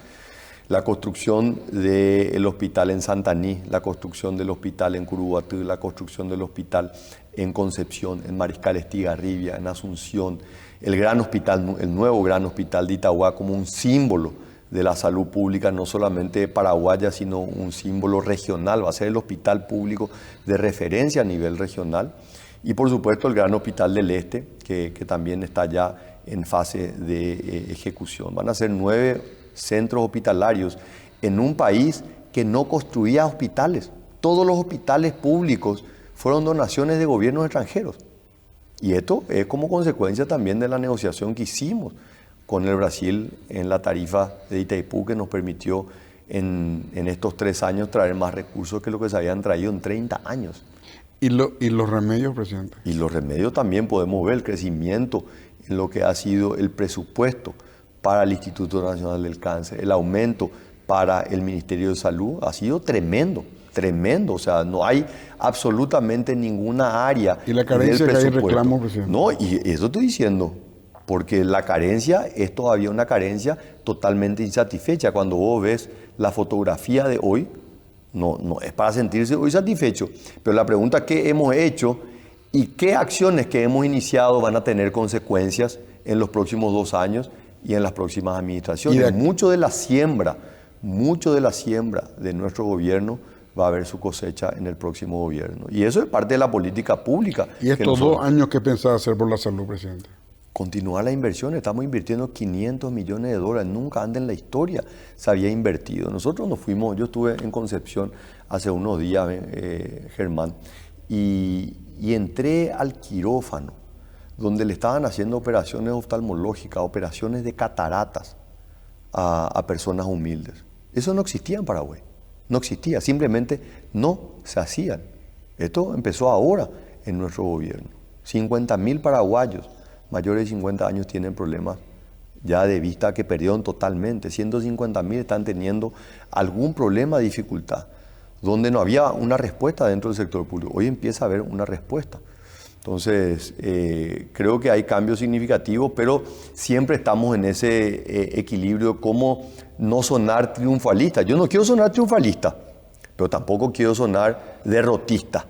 la construcción del hospital en Santaní, la construcción del hospital en Curuguatú, la construcción del hospital en Concepción, en Mariscal Estigarribia, en Asunción, el gran hospital, el nuevo gran hospital de Itagua como un símbolo de la salud pública, no solamente paraguaya, sino un símbolo regional. Va a ser el hospital público de referencia a nivel regional. Y por supuesto el Gran Hospital del Este, que también está ya en fase de ejecución. Van a ser 9 centros hospitalarios en un país que no construía hospitales. Todos los hospitales públicos fueron donaciones de gobiernos extranjeros. Y esto es como consecuencia también de la negociación que hicimos con el Brasil en la tarifa de Itaipú, que nos permitió en estos 3 años traer más recursos que lo que se habían traído en 30 años. ¿Y los remedios, presidente? Y los remedios también podemos ver el crecimiento en lo que ha sido el presupuesto para el Instituto Nacional del Cáncer, el aumento para el Ministerio de Salud ha sido tremendo, tremendo. O sea, no hay absolutamente ninguna área ¿Y la carencia del que hay presupuesto? reclamo, presidente? No, y eso estoy diciendo, porque la carencia es todavía una carencia totalmente insatisfecha. Cuando vos ves la fotografía de hoy, no es para sentirse hoy satisfecho, pero la pregunta que hemos hecho y qué acciones que hemos iniciado van a tener consecuencias en los próximos 2 años y en las próximas administraciones. Mucho de la siembra de nuestro gobierno va a haber su cosecha en el próximo gobierno. Y eso es parte de la política pública. ¿Y estos 2 años qué pensaba hacer por la salud, presidente? Continuar la inversión. Estamos invirtiendo 500 millones de dólares. Nunca antes en la historia se había invertido. Nosotros nos fuimos, yo estuve en Concepción hace unos días, Germán, y entré al quirófano, donde le estaban haciendo operaciones oftalmológicas, operaciones de cataratas a personas humildes. Eso no existía en Paraguay, no existía, simplemente no se hacían. Esto empezó ahora en nuestro gobierno. 50.000 paraguayos mayores de 50 años tienen problemas ya de vista que perdieron totalmente. 150.000 están teniendo algún problema, dificultad, donde no había una respuesta dentro del sector público. Hoy empieza a haber una respuesta. Entonces, creo que hay cambios significativos, pero siempre estamos en ese equilibrio, como no sonar triunfalista. Yo no quiero sonar triunfalista, pero tampoco quiero sonar derrotista,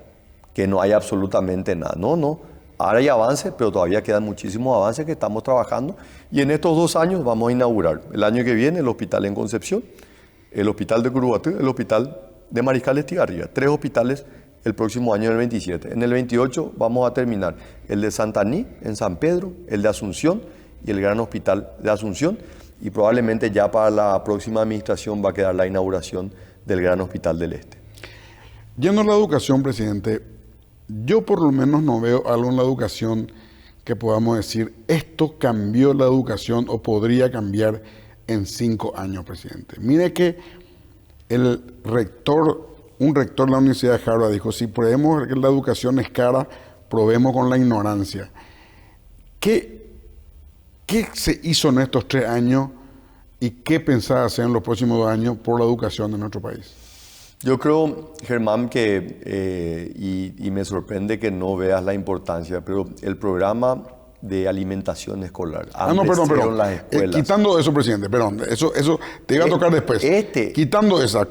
que no hay absolutamente nada. No. Ahora hay avances, pero todavía quedan muchísimos avances que estamos trabajando. Y en estos 2 años vamos a inaugurar el año que viene el hospital en Concepción, el hospital de Curuguatú, el hospital de Mariscal Estigarribia. 3 hospitales el próximo año, el 27. En el 28 vamos a terminar el de Santaní, en San Pedro, el de Asunción y el Gran Hospital de Asunción. Y probablemente ya para la próxima administración va a quedar la inauguración del Gran Hospital del Este. Yendo a la educación, presidente, yo por lo menos no veo algo en la educación que podamos decir, esto cambió la educación o podría cambiar en 5 años, presidente. Mire que un rector de la Universidad de Harvard dijo, si probemos que la educación es cara, probemos con la ignorancia. ¿Qué se hizo en estos 3 años y qué pensaba hacer en los próximos 2 años por la educación de nuestro país? Yo creo, Germán, que, y me sorprende que no veas la importancia, pero el programa de alimentación escolar. Perdón. Las escuelas. Quitando eso, presidente, perdón, eso te iba a tocar después. Quitando esa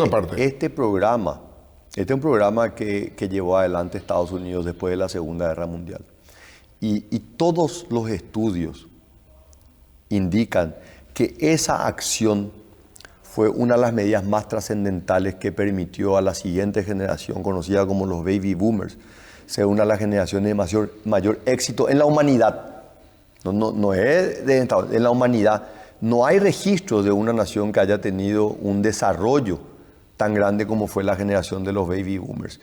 parte. Este es un programa que llevó adelante Estados Unidos después de la Segunda Guerra Mundial. Y todos los estudios indican que esa acción fue una de las medidas más trascendentales que permitió a la siguiente generación, conocida como los baby boomers, ser una de las generaciones de mayor éxito en la humanidad. No es en la humanidad. No hay registro de una nación que haya tenido un desarrollo tan grande como fue la generación de los baby boomers.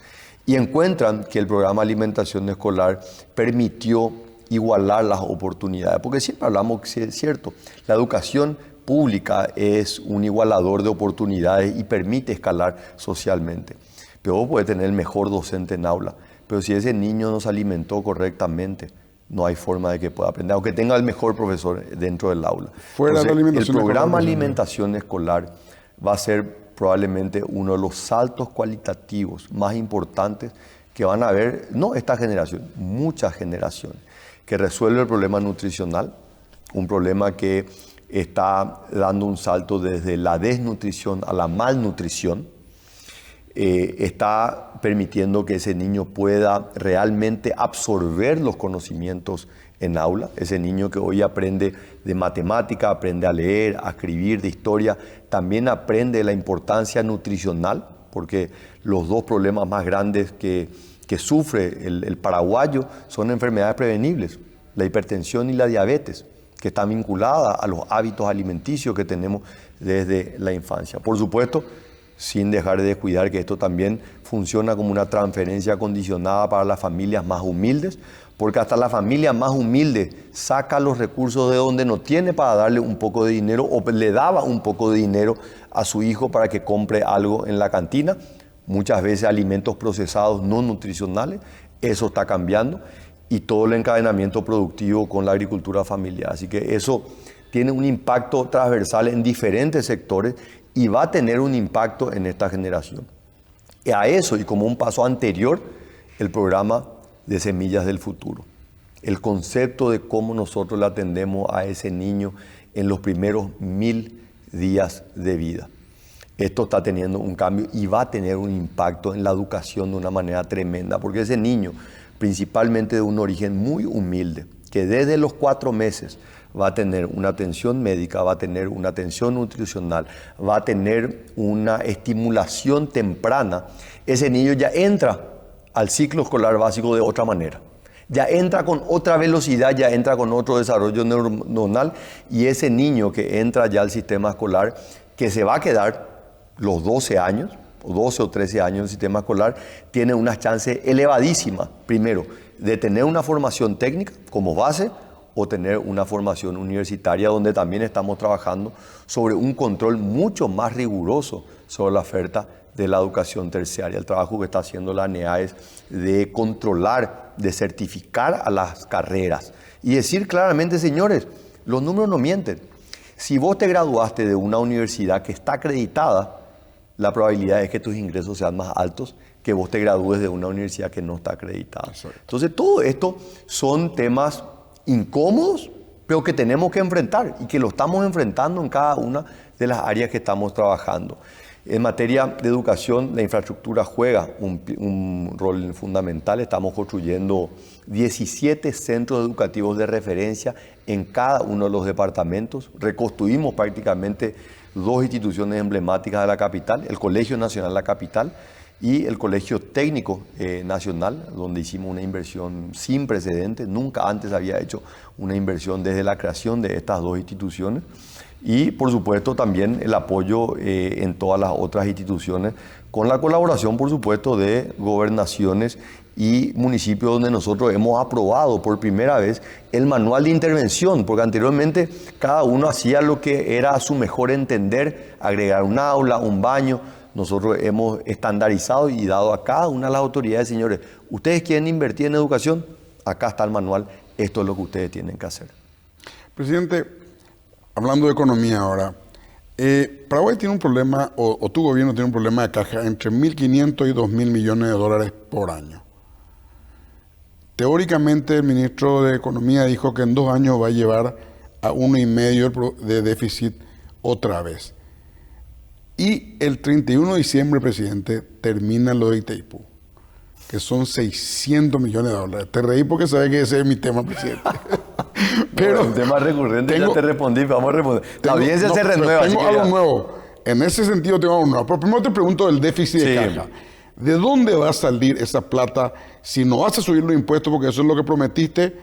y encuentran que el programa de alimentación escolar permitió igualar las oportunidades. Porque siempre hablamos que es cierto, la educación pública es un igualador de oportunidades y permite escalar socialmente. Pero vos podés tener el mejor docente en aula, pero si ese niño no se alimentó correctamente, no hay forma de que pueda aprender, aunque tenga el mejor profesor dentro del aula. Fuera de la alimentación el programa escolar, alimentación escolar va a ser probablemente uno de los saltos cualitativos más importantes que van a haber, no esta generación, muchas generaciones, que resuelve el problema nutricional, un problema que está dando un salto desde la desnutrición a la malnutrición, está permitiendo que ese niño pueda realmente absorber los conocimientos en aula. Ese niño que hoy aprende de matemática, aprende a leer, a escribir, de historia, también aprende la importancia nutricional, porque los dos problemas más grandes que sufre el paraguayo son enfermedades prevenibles, la hipertensión y la diabetes, que están vinculadas a los hábitos alimenticios que tenemos desde la infancia. Por supuesto, sin dejar de descuidar que esto también funciona como una transferencia condicionada para las familias más humildes, porque hasta la familia más humilde saca los recursos de donde no tiene para darle un poco de dinero, o le daba un poco de dinero a su hijo para que compre algo en la cantina, muchas veces alimentos procesados no nutricionales. Eso está cambiando, y todo el encadenamiento productivo con la agricultura familiar. Así que eso tiene un impacto transversal en diferentes sectores y va a tener un impacto en esta generación. Y a eso, y como un paso anterior, el programa de Semillas del Futuro. El concepto de cómo nosotros le atendemos a ese niño en los primeros 1000 días de vida. Esto está teniendo un cambio y va a tener un impacto en la educación de una manera tremenda, porque ese niño, principalmente de un origen muy humilde, que desde los 4 meses va a tener una atención médica, va a tener una atención nutricional, va a tener una estimulación temprana, ese niño ya entra al ciclo escolar básico de otra manera. Ya entra con otra velocidad, ya entra con otro desarrollo neuronal, y ese niño que entra ya al sistema escolar, que se va a quedar los 12 años, o 12 o 13 años del sistema escolar, tiene una chance elevadísima, primero, de tener una formación técnica como base, o tener una formación universitaria, donde también estamos trabajando sobre un control mucho más riguroso sobre la oferta de la educación terciaria. El trabajo que está haciendo la ANEA de controlar, de certificar a las carreras y decir claramente, señores, los números no mienten. Si vos te graduaste de una universidad que está acreditada, la probabilidad es que tus ingresos sean más altos que vos te gradúes de una universidad que no está acreditada. Entonces, todo esto son temas incómodos, pero que tenemos que enfrentar y que lo estamos enfrentando en cada una de las áreas que estamos trabajando. En materia de educación, la infraestructura juega un rol fundamental. Estamos construyendo 17 centros educativos de referencia en cada uno de los departamentos. Reconstruimos prácticamente 2 instituciones emblemáticas de la capital, el Colegio Nacional de la Capital y el Colegio Técnico Nacional, donde hicimos una inversión sin precedentes. Nunca antes había hecho una inversión desde la creación de estas 2 instituciones. Y, por supuesto, también el apoyo en todas las otras instituciones, con la colaboración, por supuesto, de gobernaciones y municipios, donde nosotros hemos aprobado por primera vez el manual de intervención, porque anteriormente cada uno hacía lo que era a su mejor entender, agregar un aula, un baño. Nosotros hemos estandarizado y dado a cada una de las autoridades, señores, ustedes quieren invertir en educación, acá está el manual, esto es lo que ustedes tienen que hacer. Presidente, hablando de economía ahora, Paraguay tiene un problema, o tu gobierno tiene un problema de caja entre 1.500 y 2.000 millones de dólares por año. Teóricamente, el ministro de Economía dijo que en 2 años va a llevar a 1,5 de déficit otra vez. Y el 31 de diciembre, presidente, termina lo de Itaipú, que son 600 millones de dólares. Te reí porque sabes que ese es mi tema, presidente. Pero un tema recurrente, ya te respondí, vamos a responder. La audiencia se renueva. Tengo algo nuevo. En ese sentido tengo algo nuevo. Pero primero te pregunto del déficit de caja. ¿De dónde va a salir esa plata si no vas a subir los impuestos, porque eso es lo que prometiste,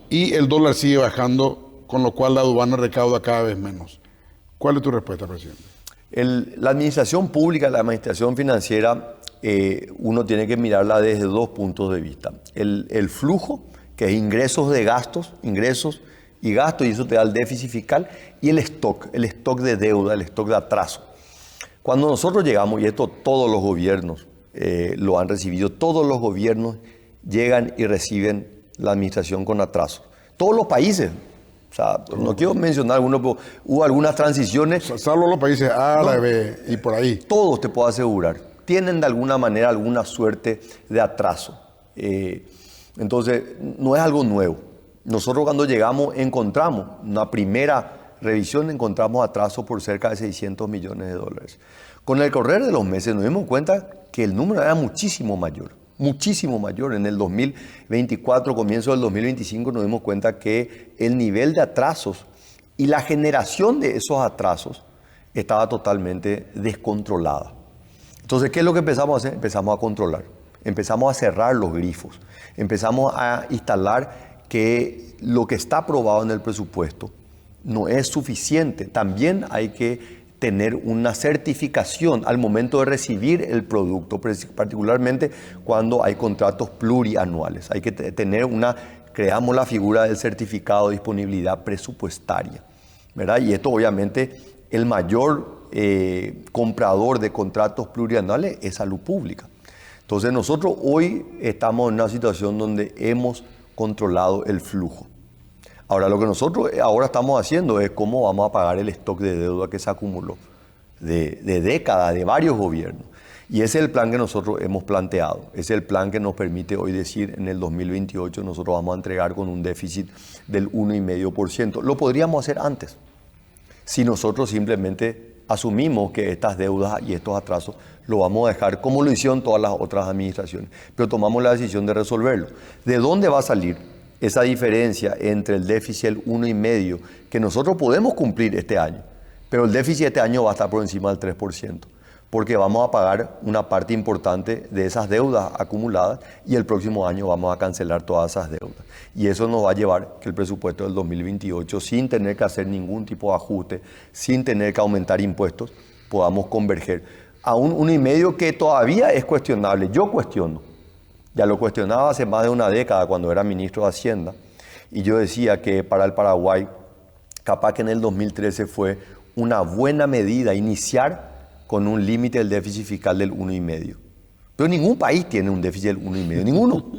y el dólar sigue bajando, con lo cual la aduana recauda cada vez menos? ¿Cuál es tu respuesta, presidente? La administración pública, la administración financiera, uno tiene que mirarla desde dos puntos de vista. El flujo, que es ingresos de gastos, ingresos y gastos, y eso te da el déficit fiscal, y el stock de deuda, el stock de atraso. Cuando nosotros llegamos, y esto todos los gobiernos lo han recibido, todos los gobiernos llegan y reciben la administración con atraso. Todos los países. O sea, no quiero mencionar algunos, pero hubo algunas transiciones. Salvo los países árabes y por ahí. Todos, te puedo asegurar, tienen de alguna manera alguna suerte de atraso. Entonces, no es algo nuevo. Nosotros cuando llegamos encontramos, una primera revisión, encontramos atraso por cerca de $600 millones. Con el correr de los meses nos dimos cuenta que el número era muchísimo mayor. Muchísimo mayor. En el 2024, comienzo del 2025, nos dimos cuenta que el nivel de atrasos y la generación de esos atrasos estaba totalmente descontrolada. Entonces, ¿qué es lo que empezamos a hacer? Empezamos a controlar, empezamos a cerrar los grifos, empezamos a instalar que lo que está aprobado en el presupuesto no es suficiente. También hay que tener una certificación al momento de recibir el producto, particularmente cuando hay contratos plurianuales. Hay que creamos la figura del certificado de disponibilidad presupuestaria, ¿verdad? Y esto obviamente el mayor comprador de contratos plurianuales es Salud Pública. Entonces nosotros hoy estamos en una situación donde hemos controlado el flujo. Ahora, lo que nosotros ahora estamos haciendo es cómo vamos a pagar el stock de deuda que se acumuló de décadas, de varios gobiernos. Y ese es el plan que nosotros hemos planteado. Ese es el plan que nos permite hoy decir en el 2028 nosotros vamos a entregar con un déficit del 1,5%. Lo podríamos hacer antes, si nosotros simplemente asumimos que estas deudas y estos atrasos lo vamos a dejar como lo hicieron todas las otras administraciones. Pero tomamos la decisión de resolverlo. ¿De dónde va a salir esa diferencia entre el déficit del 1,5% que nosotros podemos cumplir este año, pero el déficit este año va a estar por encima del 3%, porque vamos a pagar una parte importante de esas deudas acumuladas y el próximo año vamos a cancelar todas esas deudas? Y eso nos va a llevar que el presupuesto del 2028, sin tener que hacer ningún tipo de ajuste, sin tener que aumentar impuestos, podamos converger a un 1,5% que todavía es cuestionable. Yo cuestiono. Ya lo cuestionaba hace más de una década cuando era ministro de Hacienda, y yo decía que para el Paraguay, capaz que en el 2013 fue una buena medida iniciar con un límite del déficit fiscal del 1,5%. Pero ningún país tiene un déficit del 1,5%, ninguno.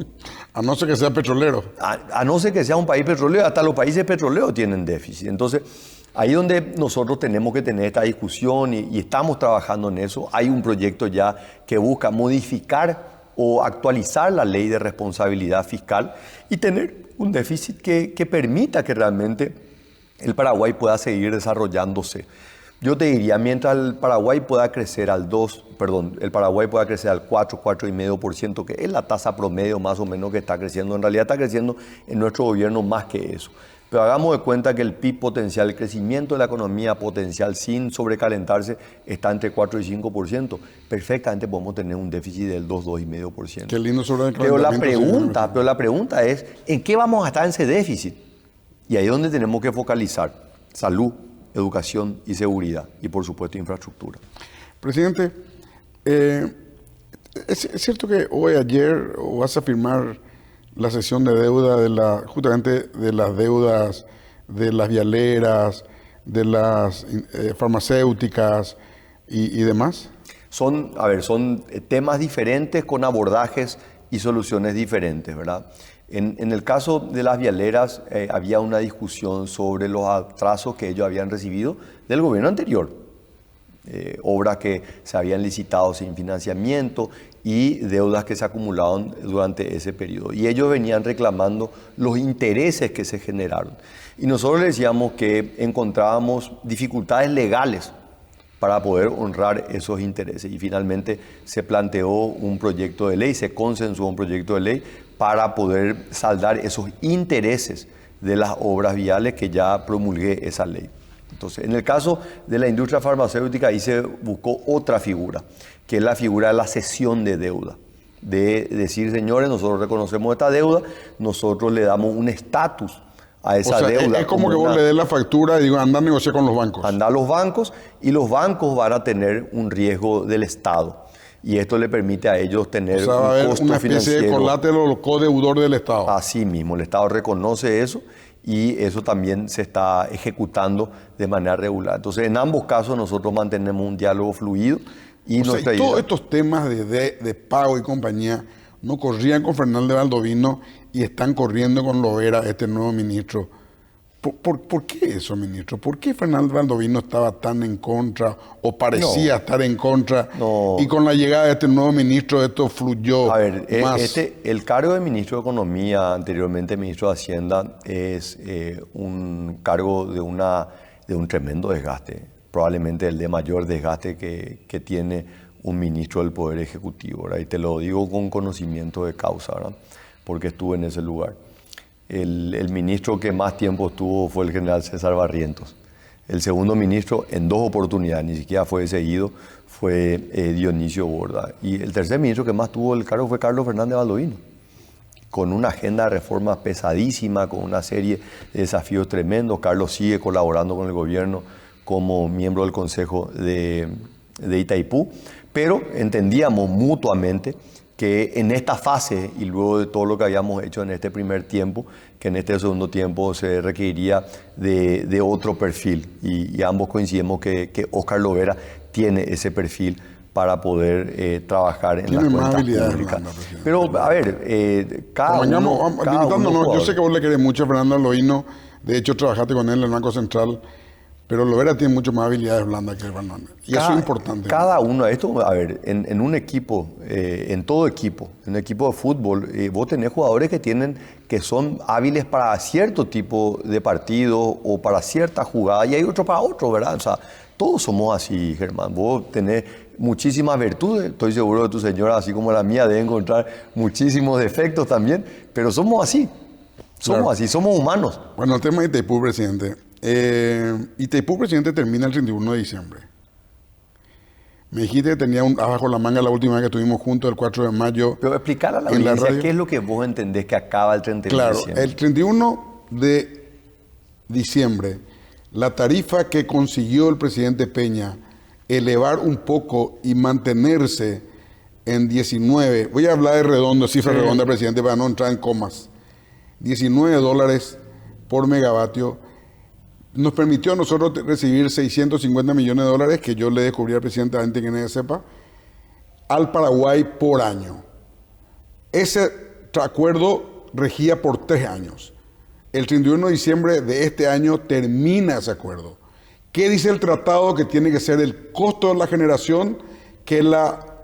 A no ser que sea petrolero. A no ser que sea un país petrolero, hasta los países petroleros tienen déficit. Entonces, ahí es donde nosotros tenemos que tener esta discusión y estamos trabajando en eso. Hay un proyecto ya que busca modificar o actualizar la ley de responsabilidad fiscal y tener un déficit que permita que realmente el Paraguay pueda seguir desarrollándose. Yo te diría, mientras el Paraguay pueda crecer al 4, 4,5%, que es la tasa promedio más o menos que está creciendo, en realidad está creciendo en nuestro gobierno más que eso. Pero hagamos de cuenta que el PIB potencial, el crecimiento de la economía potencial sin sobrecalentarse está entre 4 y 5%. Perfectamente podemos tener un déficit del 2, 2,5%. Qué lindo sobre el pero la pregunta es, ¿en qué vamos a gastar ese déficit? Y ahí es donde tenemos que focalizar: salud, educación y seguridad, y por supuesto infraestructura. Presidente, ¿es cierto que ayer vas a firmar la cesión de deuda justamente de las deudas de las vialeras, de las farmacéuticas y demás? Son temas diferentes con abordajes y soluciones diferentes, ¿verdad? En el caso de las vialeras había una discusión sobre los atrasos que ellos habían recibido del gobierno anterior. Obras que se habían licitado sin financiamiento y deudas que se acumularon durante ese periodo. Y ellos venían reclamando los intereses que se generaron. Y nosotros les decíamos que encontrábamos dificultades legales para poder honrar esos intereses. Y finalmente se planteó un proyecto de ley, se consensuó un proyecto de ley para poder saldar esos intereses de las obras viales que ya promulgué esa ley. Entonces, en el caso de la industria farmacéutica, ahí se buscó otra figura, que es la figura de la cesión de deuda. De decir, señores, nosotros reconocemos esta deuda, nosotros le damos un estatus a esa deuda. Es como que vos le des la factura y digo, anda a negociar con los bancos. Anda a los bancos y los bancos van a tener un riesgo del Estado. y esto le permite a ellos tener O sea, va a haber un costo una especie financiero. de colateral codeudor del Estado. Así mismo, el Estado reconoce eso y eso también se está ejecutando de manera regular. Entonces, en ambos casos nosotros mantenemos un diálogo fluido y O sea, nuestra y todos idea- estos temas de pago y compañía no corrían con Fernández Valdovino y están corriendo con Lovera, este nuevo ministro. ¿Por qué eso, ministro? ¿Por qué Fernández Valdovino estaba tan en contra o parecía estar en contra? No. Y con la llegada de este nuevo ministro esto fluyó A ver, más. el cargo de ministro de Economía, anteriormente ministro de Hacienda, es un cargo de un tremendo desgaste, probablemente el de mayor desgaste que tiene un ministro del Poder Ejecutivo, ¿verdad? Y te lo digo con conocimiento de causa, ¿verdad? Porque estuve en ese lugar. El ministro que más tiempo estuvo fue el general César Barrientos. El segundo ministro, en 2 oportunidades, ni siquiera fue seguido, fue Dionisio Borda. Y el tercer ministro que más tuvo el cargo fue Carlos Fernández Valdovino, con una agenda de reformas pesadísima, con una serie de desafíos tremendos. Carlos sigue colaborando con el gobierno como miembro del Consejo de Itaipú, pero entendíamos mutuamente que en esta fase y luego de todo lo que habíamos hecho en este primer tiempo, que en este segundo tiempo se requeriría de otro perfil. Y ambos coincidimos que Óscar Lovera tiene ese perfil para poder trabajar en Tiene las más cuentas habilidades, públicas. Fernando, presidente. Pero, a ver, cada Limitándonos, yo sé que jugador. vos le querés mucho a Fernando Valdovino, de hecho trabajaste con él en el Banco Central, pero Lovera tiene mucho más habilidades blandas que Fernández. Y eso es importante. Cada uno, esto, a ver, en un equipo, en todo equipo, en un equipo de fútbol, vos tenés jugadores que son hábiles para cierto tipo de partido o para cierta jugada y hay otro para otro, ¿verdad? O sea, todos somos así, Germán. Vos tenés muchísimas virtudes, estoy seguro de tu señora, así como la mía, debe encontrar muchísimos defectos también, pero somos así. Somos Claro. así, somos humanos. Bueno, el tema de Itaipú, presidente. Itaipú, presidente, termina el 31 de diciembre. Me dijiste que tenía un abajo la manga la última vez que estuvimos juntos, el 4 de mayo. Pero explicar a la en la audiencia radio. qué es lo que vos entendés que acaba el 31 Claro, de diciembre. el 31 de diciembre, la tarifa que consiguió el presidente Peña elevar un poco y mantenerse en 19, voy a hablar de redondo, cifra redonda, presidente, para no entrar en comas, $19 por megavatio, nos permitió a nosotros recibir 650 millones de dólares, que yo le descubrí al presidente antes que nadie sepa, al Paraguay por año. Ese acuerdo regía por 3 años. El 31 de diciembre de este año termina ese acuerdo. ¿Qué dice el tratado? Que tiene que ser el costo de la generación, que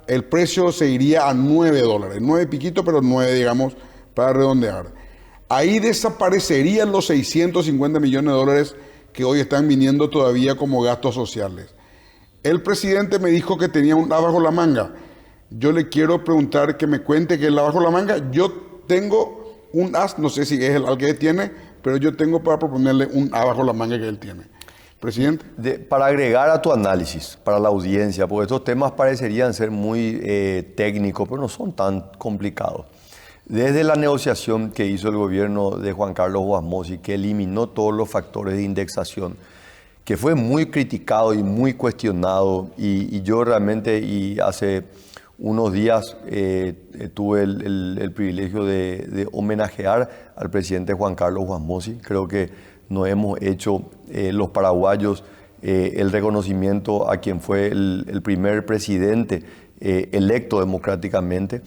el precio se iría a $9, 9 piquito, pero 9, digamos, para redondear. Ahí desaparecerían los 650 millones de dólares que hoy están viniendo todavía como gastos sociales. El presidente me dijo que tenía un as bajo la manga. Yo le quiero preguntar que me cuente qué es la bajo la manga. Yo tengo un as, no sé si es el que él tiene, pero yo tengo para proponerle un as bajo la manga que él tiene. Presidente. Para agregar a tu análisis, para la audiencia, porque estos temas parecerían ser muy técnicos, pero no son tan complicados. Desde la negociación que hizo el gobierno de Juan Carlos Guasmosi, que eliminó todos los factores de indexación, que fue muy criticado y muy cuestionado, y yo realmente, y hace unos días tuve el privilegio de homenajear al presidente Juan Carlos Guasmosi. Creo que nos hemos hecho los paraguayos el reconocimiento a quien fue el primer presidente electo democráticamente.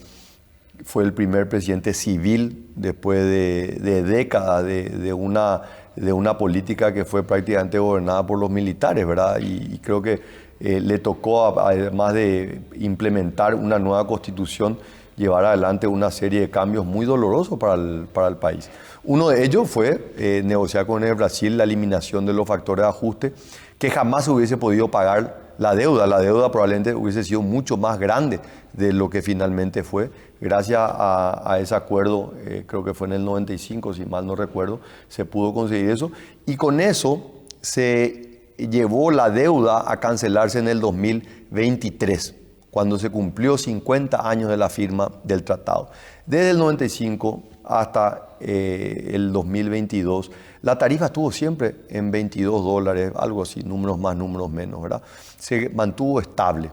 Fue el primer presidente civil después de décadas de una política que fue prácticamente gobernada por los militares, ¿verdad? Y creo que le tocó, además de implementar una nueva constitución, llevar adelante una serie de cambios muy dolorosos para el país. Uno de ellos fue negociar con el Brasil la eliminación de los factores de ajuste, que jamás se hubiese podido pagar la deuda. La deuda probablemente hubiese sido mucho más grande de lo que finalmente fue. Gracias a ese acuerdo, creo que fue en el 95, si mal no recuerdo, se pudo conseguir eso. Y con eso se llevó la deuda a cancelarse en el 2023, cuando se cumplió 50 años de la firma del tratado. Desde el 95 hasta el 2022, la tarifa estuvo siempre en $22, algo así, números más, números menos, ¿verdad? Se mantuvo estable.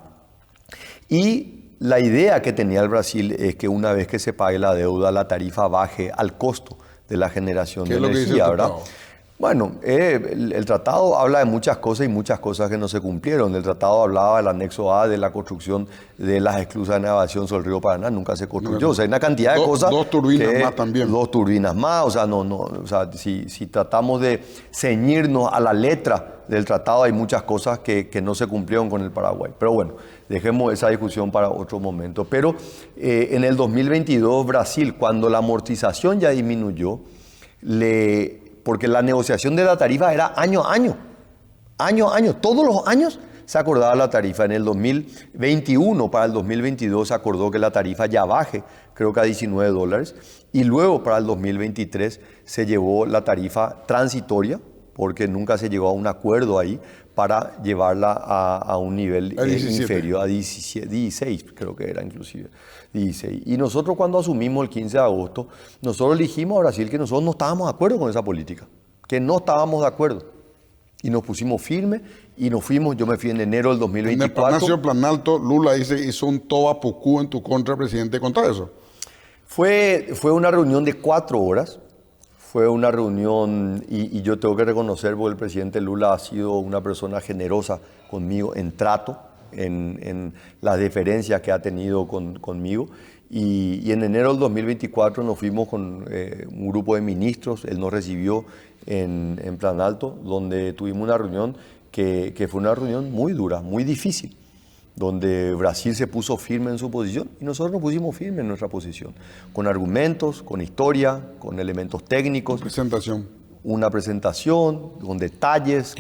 Y La idea que tenía el Brasil es que una vez que se pague la deuda, la tarifa baje al costo de la generación de energía, ¿verdad? Bueno, el tratado habla de muchas cosas y muchas cosas que no se cumplieron. El tratado hablaba del anexo A de la construcción de las esclusas de navegación sobre el río Paraná, nunca se construyó. O sea, hay una cantidad de cosas. Dos turbinas más también. Dos turbinas más, o sea, o sea, si tratamos de ceñirnos a la letra del tratado, hay muchas cosas que no se cumplieron con el Paraguay. Pero bueno, dejemos esa discusión para otro momento. Pero en el 2022, Brasil, cuando la amortización ya disminuyó, porque la negociación de la tarifa era año a año, todos los años se acordaba la tarifa. En el 2021, para el 2022, se acordó que la tarifa ya baje, creo que a $19, y luego para el 2023 se llevó la tarifa transitoria, porque nunca se llegó a un acuerdo ahí, para llevarla a un nivel inferior, a 16, creo que era inclusive, 16. Y nosotros cuando asumimos el 15 de agosto, nosotros dijimos a Brasil que nosotros no estábamos de acuerdo con esa política, que no estábamos de acuerdo. Y nos pusimos firmes y nos fuimos, yo me fui en enero del 2024. En el Palacio Planalto, Lula hizo un toba pucú en tu contra, presidente, contra eso. Fue una reunión de 4 horas. Fue una reunión, y yo tengo que reconocer, porque el presidente Lula ha sido una persona generosa conmigo en trato, en las deferencias que ha tenido conmigo. Y en enero del 2024 nos fuimos con un grupo de ministros, él nos recibió en Planalto, donde tuvimos una reunión que fue una reunión muy dura, muy difícil, donde Brasil se puso firme en su posición y nosotros nos pusimos firmes en nuestra posición, con argumentos, con historia, con elementos técnicos. Una presentación, con detalles,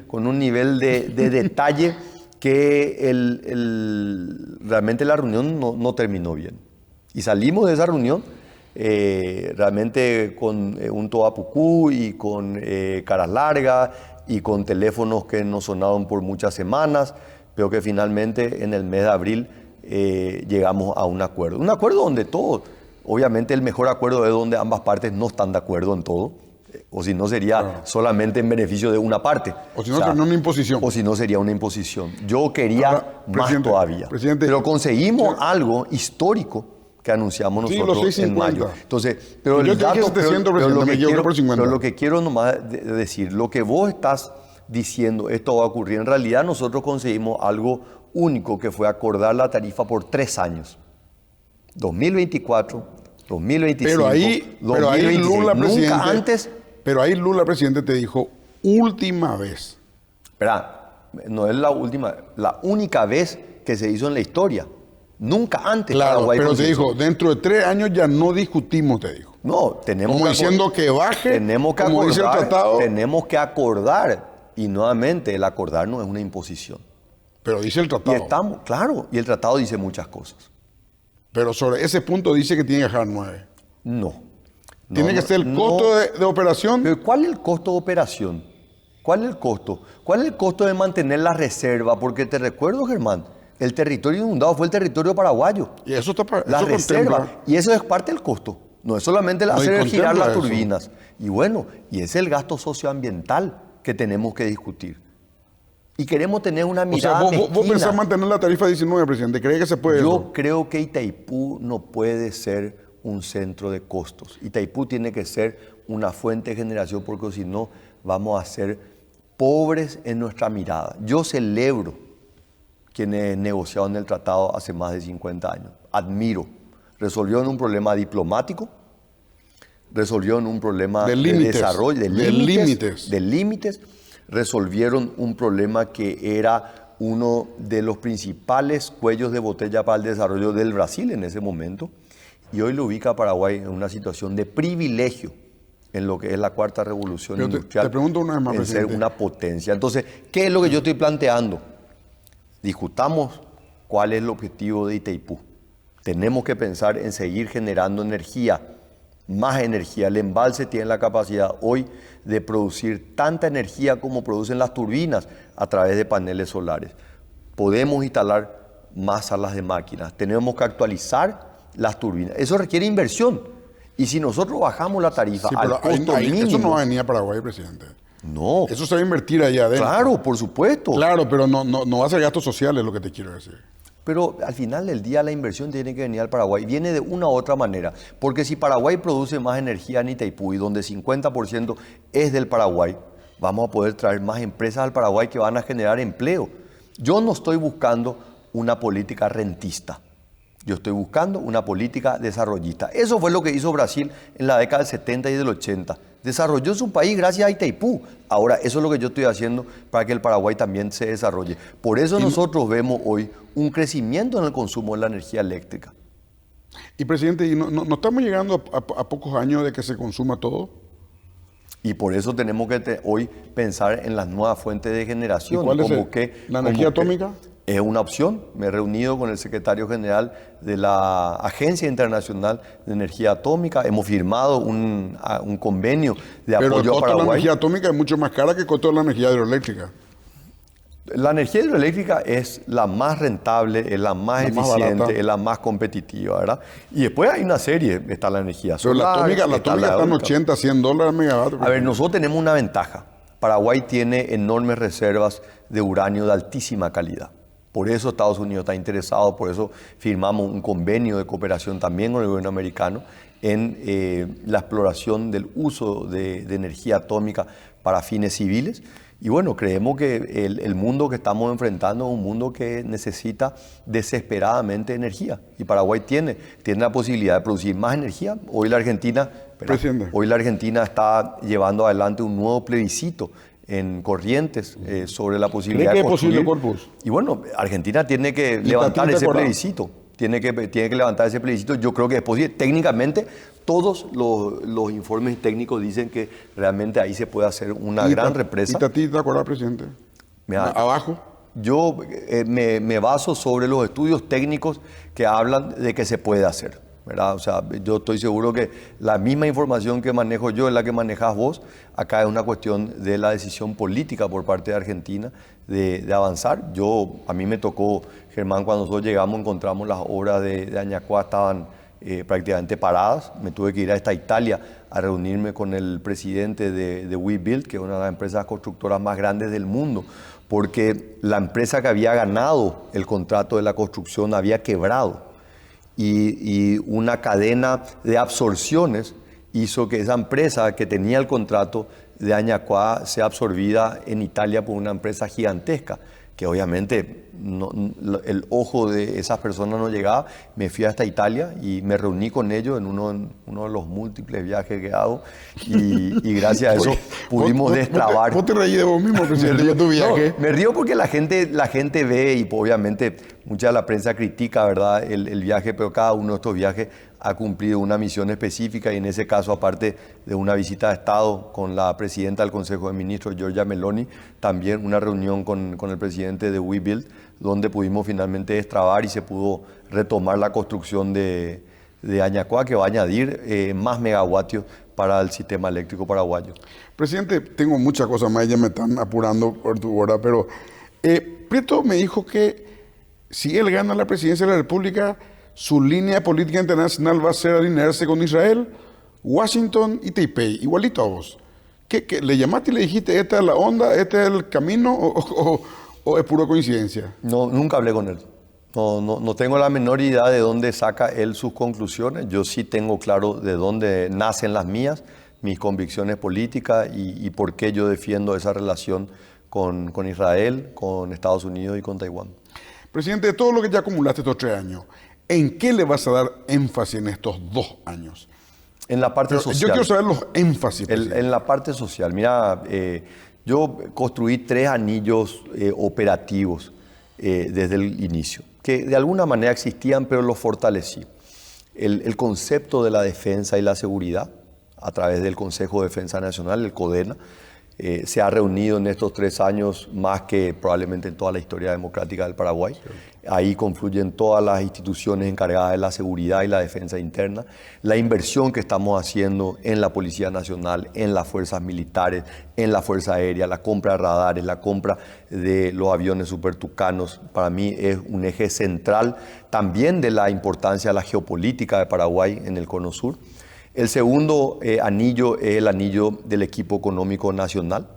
con un nivel de detalle que realmente la reunión no terminó bien. Y salimos de esa reunión realmente con un toapucú y con caras largas y con teléfonos que nos sonaron por muchas semanas, pero que finalmente en el mes de abril llegamos a un acuerdo. Un acuerdo donde todos, obviamente el mejor acuerdo es donde ambas partes no están de acuerdo en todo, o si no sería solamente en beneficio de una parte. O si no sería una imposición. O si no sería una imposición. Yo quería más todavía. Pero conseguimos algo histórico que anunciamos nosotros en mayo. Entonces, pero lo que quiero nomás decir, lo que vos estás diciendo esto va a ocurrir, en realidad nosotros conseguimos algo único, que fue acordar la tarifa por 3 años. 2024, 2025, pero ahí 2026, Lula, nunca antes. Pero ahí Lula, presidente, te dijo, última vez. Espera, no es la última, la única vez que se hizo en la historia. Nunca antes. Claro, Paraguay pero te dijo, dentro de 3 años ya no discutimos, te dijo. No, tenemos como diciendo que baje, tenemos que como acordar, dice el tratado. Tenemos que acordar. Y nuevamente, el acordar no es una imposición. Pero dice el tratado. Y estamos, claro, y el tratado dice muchas cosas. Pero sobre ese punto dice que tiene que dejar 9. No. ¿Tiene que ser el costo de operación? Pero ¿cuál es el costo de operación? ¿Cuál es el costo? ¿Cuál es el costo de mantener la reserva? Porque te recuerdo, Germán, el territorio inundado fue el territorio paraguayo. Y eso está para la reserva. Y eso es parte del costo. No es solamente el hacer girar las turbinas. Y bueno, y es el gasto socioambiental que tenemos que discutir. Y queremos tener una mirada mezquina. ¿Vos pensás mantener la tarifa 19, presidente? ¿Cree que se puede? Yo creo que Itaipú no puede ser un centro de costos. Itaipú tiene que ser una fuente de generación, porque si no vamos a ser pobres en nuestra mirada. Yo celebro quienes negociaron el tratado hace más de 50 años. Admiro. Resolvieron un problema diplomático, resolvieron un problema de desarrollo, de límites, resolvieron un problema que era uno de los principales cuellos de botella para el desarrollo del Brasil en ese momento, y hoy lo ubica a Paraguay en una situación de privilegio en lo que es la cuarta revolución industrial, te pregunto una vez más, en presidente. ser una potencia. Entonces, ¿qué es lo que yo estoy planteando? Discutamos cuál es el objetivo de Itaipú. Tenemos que pensar en seguir generando energía, más energía. El embalse tiene la capacidad hoy de producir tanta energía como producen las turbinas a través de paneles solares. Podemos instalar más salas de máquinas. Tenemos que actualizar las turbinas. Eso requiere inversión. Y si nosotros bajamos la tarifa al costo mínimo... Eso no va a venir a Paraguay, presidente. No. Eso se va a invertir allá adentro. Claro, por supuesto. Claro, pero no va a ser gastos sociales, lo que te quiero decir. Pero al final del día la inversión tiene que venir al Paraguay. Viene de una u otra manera. Porque si Paraguay produce más energía en Itaipú, y donde 50% es del Paraguay, vamos a poder traer más empresas al Paraguay que van a generar empleo. Yo no estoy buscando una política rentista. Yo estoy buscando una política desarrollista. Eso fue lo que hizo Brasil en la década del 70 y del 80. Desarrolló su país gracias a Itaipú. Ahora, eso es lo que yo estoy haciendo para que el Paraguay también se desarrolle. Por eso nosotros vemos hoy un crecimiento en el consumo de la energía eléctrica. Y presidente, ¿no estamos llegando a pocos años de que se consuma todo? Y por eso tenemos que hoy pensar en las nuevas fuentes de generación. ¿Y cuál es la energía atómica? Es una opción. Me he reunido con el secretario general de la Agencia Internacional de Energía Atómica. Hemos firmado un convenio de apoyo a Paraguay. Pero el costo de la energía atómica es mucho más cara que el costo de la energía hidroeléctrica. La energía hidroeléctrica es la más rentable, es la más eficiente, es la más competitiva, ¿verdad? Y después hay una serie, está la energía solar. Pero la atómica está en 80, 100 dólares megavatio. A ver, nosotros tenemos una ventaja. Paraguay tiene enormes reservas de uranio de altísima calidad. Por eso Estados Unidos está interesado, por eso firmamos un convenio de cooperación también con el gobierno americano en la exploración del uso de energía atómica para fines civiles. Y bueno, creemos que el mundo que estamos enfrentando es un mundo que necesita desesperadamente energía. Y Paraguay tiene la posibilidad de producir más energía. Hoy la Argentina está llevando adelante un nuevo plebiscito en Corrientes sobre la posibilidad de construir. ¿Cree que es posible, Corpus? Y bueno, Argentina tiene que levantar ese plebiscito. Tiene que levantar ese plebiscito. Yo creo que es posible. Técnicamente, todos los informes técnicos dicen que realmente ahí se puede hacer una gran represa. ¿Y te acuerdas, presidente? Abajo. Yo me baso sobre los estudios técnicos que hablan de que se puede hacer, ¿verdad? O sea, yo estoy seguro que la misma información que manejo yo es la que manejas vos. Acá es una cuestión de la decisión política por parte de Argentina de avanzar. A mí me tocó, Germán, cuando nosotros llegamos, encontramos las obras de Añacuá estaban prácticamente paradas. Me tuve que ir hasta Italia a reunirme con el presidente de WeBuild, que es una de las empresas constructoras más grandes del mundo, porque la empresa que había ganado el contrato de la construcción había quebrado y una cadena de absorciones hizo que esa empresa que tenía el contrato de Añacuá sea absorbida en Italia por una empresa gigantesca, que obviamente el ojo de esas personas no llegaba. Me fui hasta Italia y me reuní con ellos en uno de los múltiples viajes que hago y gracias a eso pudimos destrabar. ¿Vos te reí de vos mismo, presidente, de tu viaje? No, me río porque la gente ve y obviamente mucha de la prensa critica, ¿verdad?, el viaje, pero cada uno de estos viajes ha cumplido una misión específica y en ese caso, aparte de una visita de Estado con la presidenta del Consejo de Ministros, Giorgia Meloni, también una reunión con el presidente de WeBuild, donde pudimos finalmente destrabar y se pudo retomar la construcción de Añacuá, que va a añadir más megavatios para el sistema eléctrico paraguayo. Presidente, tengo muchas cosas más, ya me están apurando por tu hora, pero Prieto me dijo que si él gana la presidencia de la República, su línea política internacional va a ser alinearse con Israel, Washington y Taipei, igualito a vos. ¿Qué le llamaste y le dijiste, esta es la onda, este es el camino, o es pura coincidencia? No, nunca hablé con él. No tengo la menor idea de dónde saca él sus conclusiones. Yo sí tengo claro de dónde nacen las mías, mis convicciones políticas y por qué yo defiendo esa relación con Israel, con Estados Unidos y con Taiwán. Presidente, de todo lo que ya acumulaste estos 3 años, ¿en qué le vas a dar énfasis en estos 2 años? En la parte social. Yo quiero saber los énfasis. En la parte social. Mira, yo construí 3 anillos operativos desde el inicio, que de alguna manera existían, pero los fortalecí. El concepto de la defensa y la seguridad, a través del Consejo de Defensa Nacional, el CODENA, se ha reunido en estos 3 años más que probablemente en toda la historia democrática del Paraguay. Sí. Ahí confluyen todas las instituciones encargadas de la seguridad y la defensa interna, la inversión que estamos haciendo en la Policía Nacional, en las fuerzas militares, en la Fuerza Aérea, la compra de radares, la compra de los aviones supertucanos, para mí es un eje central también de la importancia de la geopolítica de Paraguay en el Cono Sur. El segundo anillo es el anillo del equipo económico nacional.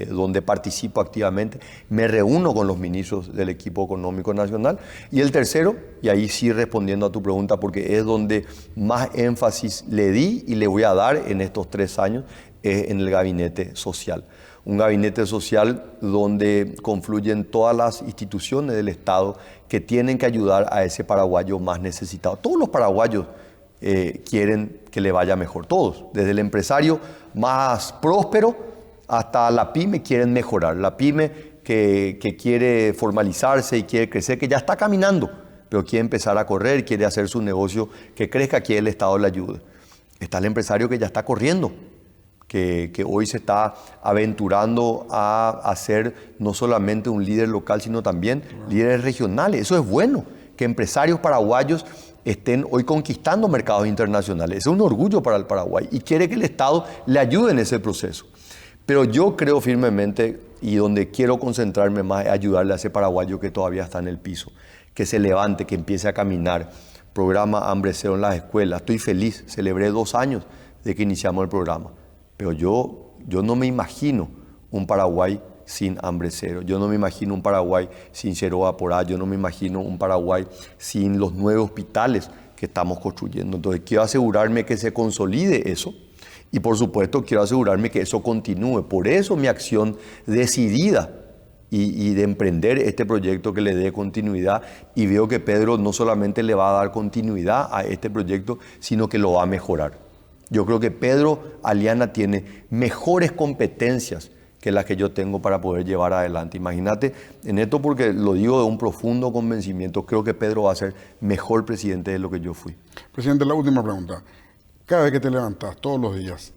donde participo activamente, me reúno con los ministros del equipo económico nacional. Y el tercero, y ahí sí respondiendo a tu pregunta, porque es donde más énfasis le di y le voy a dar en estos 3 años, es en el gabinete social. Un gabinete social donde confluyen todas las instituciones del Estado que tienen que ayudar a ese paraguayo más necesitado. Todos los paraguayos quieren que le vaya mejor, todos, desde el empresario más próspero hasta la pyme quieren mejorar. La pyme que quiere formalizarse y quiere crecer, que ya está caminando, pero quiere empezar a correr, quiere hacer su negocio que crezca, que el Estado le ayude. Está el empresario que ya está corriendo, que hoy se está aventurando a ser no solamente un líder local, sino también líderes regionales. Eso es bueno, que empresarios paraguayos estén hoy conquistando mercados internacionales. Es un orgullo para el Paraguay y quiere que el Estado le ayude en ese proceso. Pero yo creo firmemente, y donde quiero concentrarme más, es ayudarle a ese paraguayo que todavía está en el piso, que se levante, que empiece a caminar. Programa Hambre Cero en las escuelas. Estoy feliz, celebré 2 años de que iniciamos el programa. Pero yo no me imagino un Paraguay sin hambre cero. Yo no me imagino un Paraguay sin cero vaporá. Yo no me imagino un Paraguay sin los 9 hospitales que estamos construyendo. Entonces quiero asegurarme que se consolide eso. Y por supuesto quiero asegurarme que eso continúe. Por eso mi acción decidida y de emprender este proyecto que le dé continuidad. Y veo que Pedro no solamente le va a dar continuidad a este proyecto, sino que lo va a mejorar. Yo creo que Pedro Aliana tiene mejores competencias que las que yo tengo para poder llevar adelante. Imagínate, en esto porque lo digo de un profundo convencimiento, creo que Pedro va a ser mejor presidente de lo que yo fui. Presidente, la última pregunta. Cada vez que te levantas, todos los días,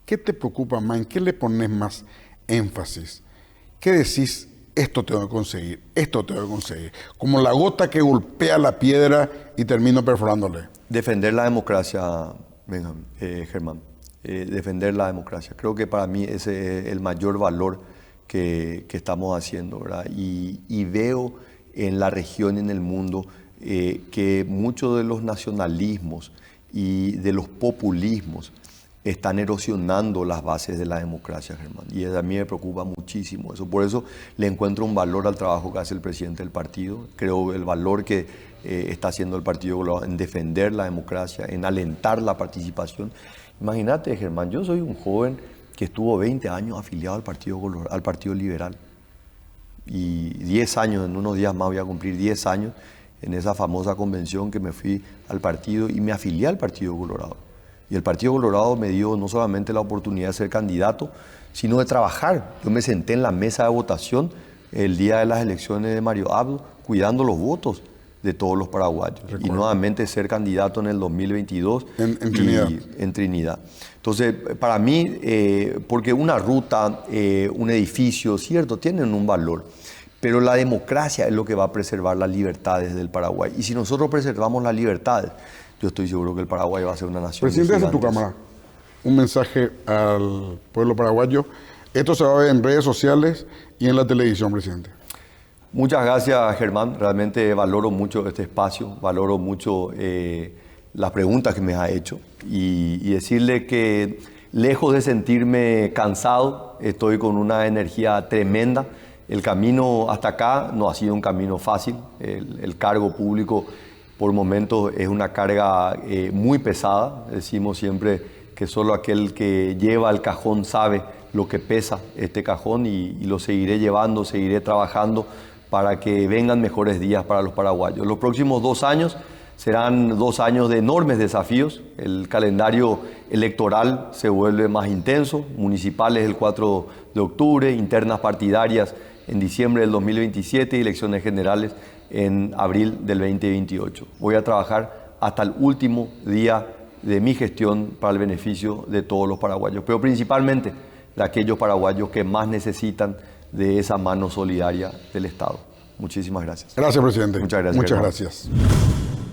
¿qué te preocupa más? ¿En qué le pones más énfasis? ¿Qué decís? Esto tengo que conseguir, esto tengo que conseguir. Como la gota que golpea la piedra y termino perforándole. Defender la democracia, Germán. Defender la democracia. Creo que para mí ese es el mayor valor que estamos haciendo, ¿verdad? Y veo en la región y en el mundo que muchos de los nacionalismos y de los populismos están erosionando las bases de la democracia, Germán. Y a mí me preocupa muchísimo eso. Por eso le encuentro un valor al trabajo que hace el presidente del partido. Creo el valor que está haciendo el Partido Colorado en defender la democracia, en alentar la participación. Imagínate, Germán, yo soy un joven que estuvo 20 años afiliado al Partido Liberal. Y 10 años, en unos días más voy a cumplir 10 años en esa famosa convención que me fui al partido y me afilié al Partido Colorado. Y el Partido Colorado me dio no solamente la oportunidad de ser candidato, sino de trabajar. Yo me senté en la mesa de votación el día de las elecciones de Mario Abdo, cuidando los votos de todos los paraguayos. Recuerdo. Y nuevamente ser candidato en el 2022 en Trinidad. Entonces, para mí, porque una ruta, un edificio, cierto, tienen un valor. Pero la democracia es lo que va a preservar las libertades del Paraguay. Y si nosotros preservamos las libertades, yo estoy seguro que el Paraguay va a ser una nación. Presidente, desde tu cámara, un mensaje al pueblo paraguayo. Esto se va a ver en redes sociales y en la televisión, presidente. Muchas gracias, Germán. Realmente valoro mucho este espacio, valoro mucho las preguntas que me has hecho. Y decirle que lejos de sentirme cansado, estoy con una energía tremenda. El camino hasta acá no ha sido un camino fácil. El cargo público por momentos es una carga muy pesada. Decimos siempre que solo aquel que lleva el cajón sabe lo que pesa este cajón y lo seguiré llevando, seguiré trabajando para que vengan mejores días para los paraguayos. Los próximos 2 años serán 2 años de enormes desafíos. El calendario electoral se vuelve más intenso. Municipales el 4 de octubre, internas partidarias en diciembre del 2027 y elecciones generales en abril del 2028. Voy a trabajar hasta el último día de mi gestión para el beneficio de todos los paraguayos, pero principalmente de aquellos paraguayos que más necesitan de esa mano solidaria del Estado. Muchísimas gracias. Gracias, presidente. Muchas gracias. Muchas gracias.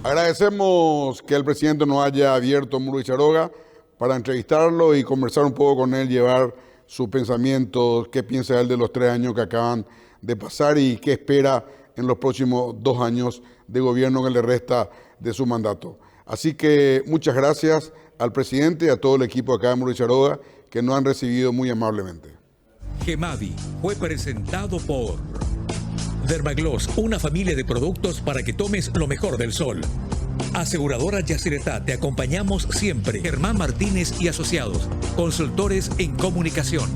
Agradecemos que el presidente nos haya abierto Muro y Charoga para entrevistarlo y conversar un poco con él, llevar su pensamiento, qué piensa él de los 3 años que acaban de pasar y qué espera en los próximos 2 años de gobierno que le resta de su mandato. Así que muchas gracias al presidente y a todo el equipo acá de Muro y Charoga que nos han recibido muy amablemente. Gemavi fue presentado por Dermagloss, una familia de productos para que tomes lo mejor del sol. Aseguradora Yacyretá, te acompañamos siempre. Germán Martínez y Asociados, consultores en comunicación.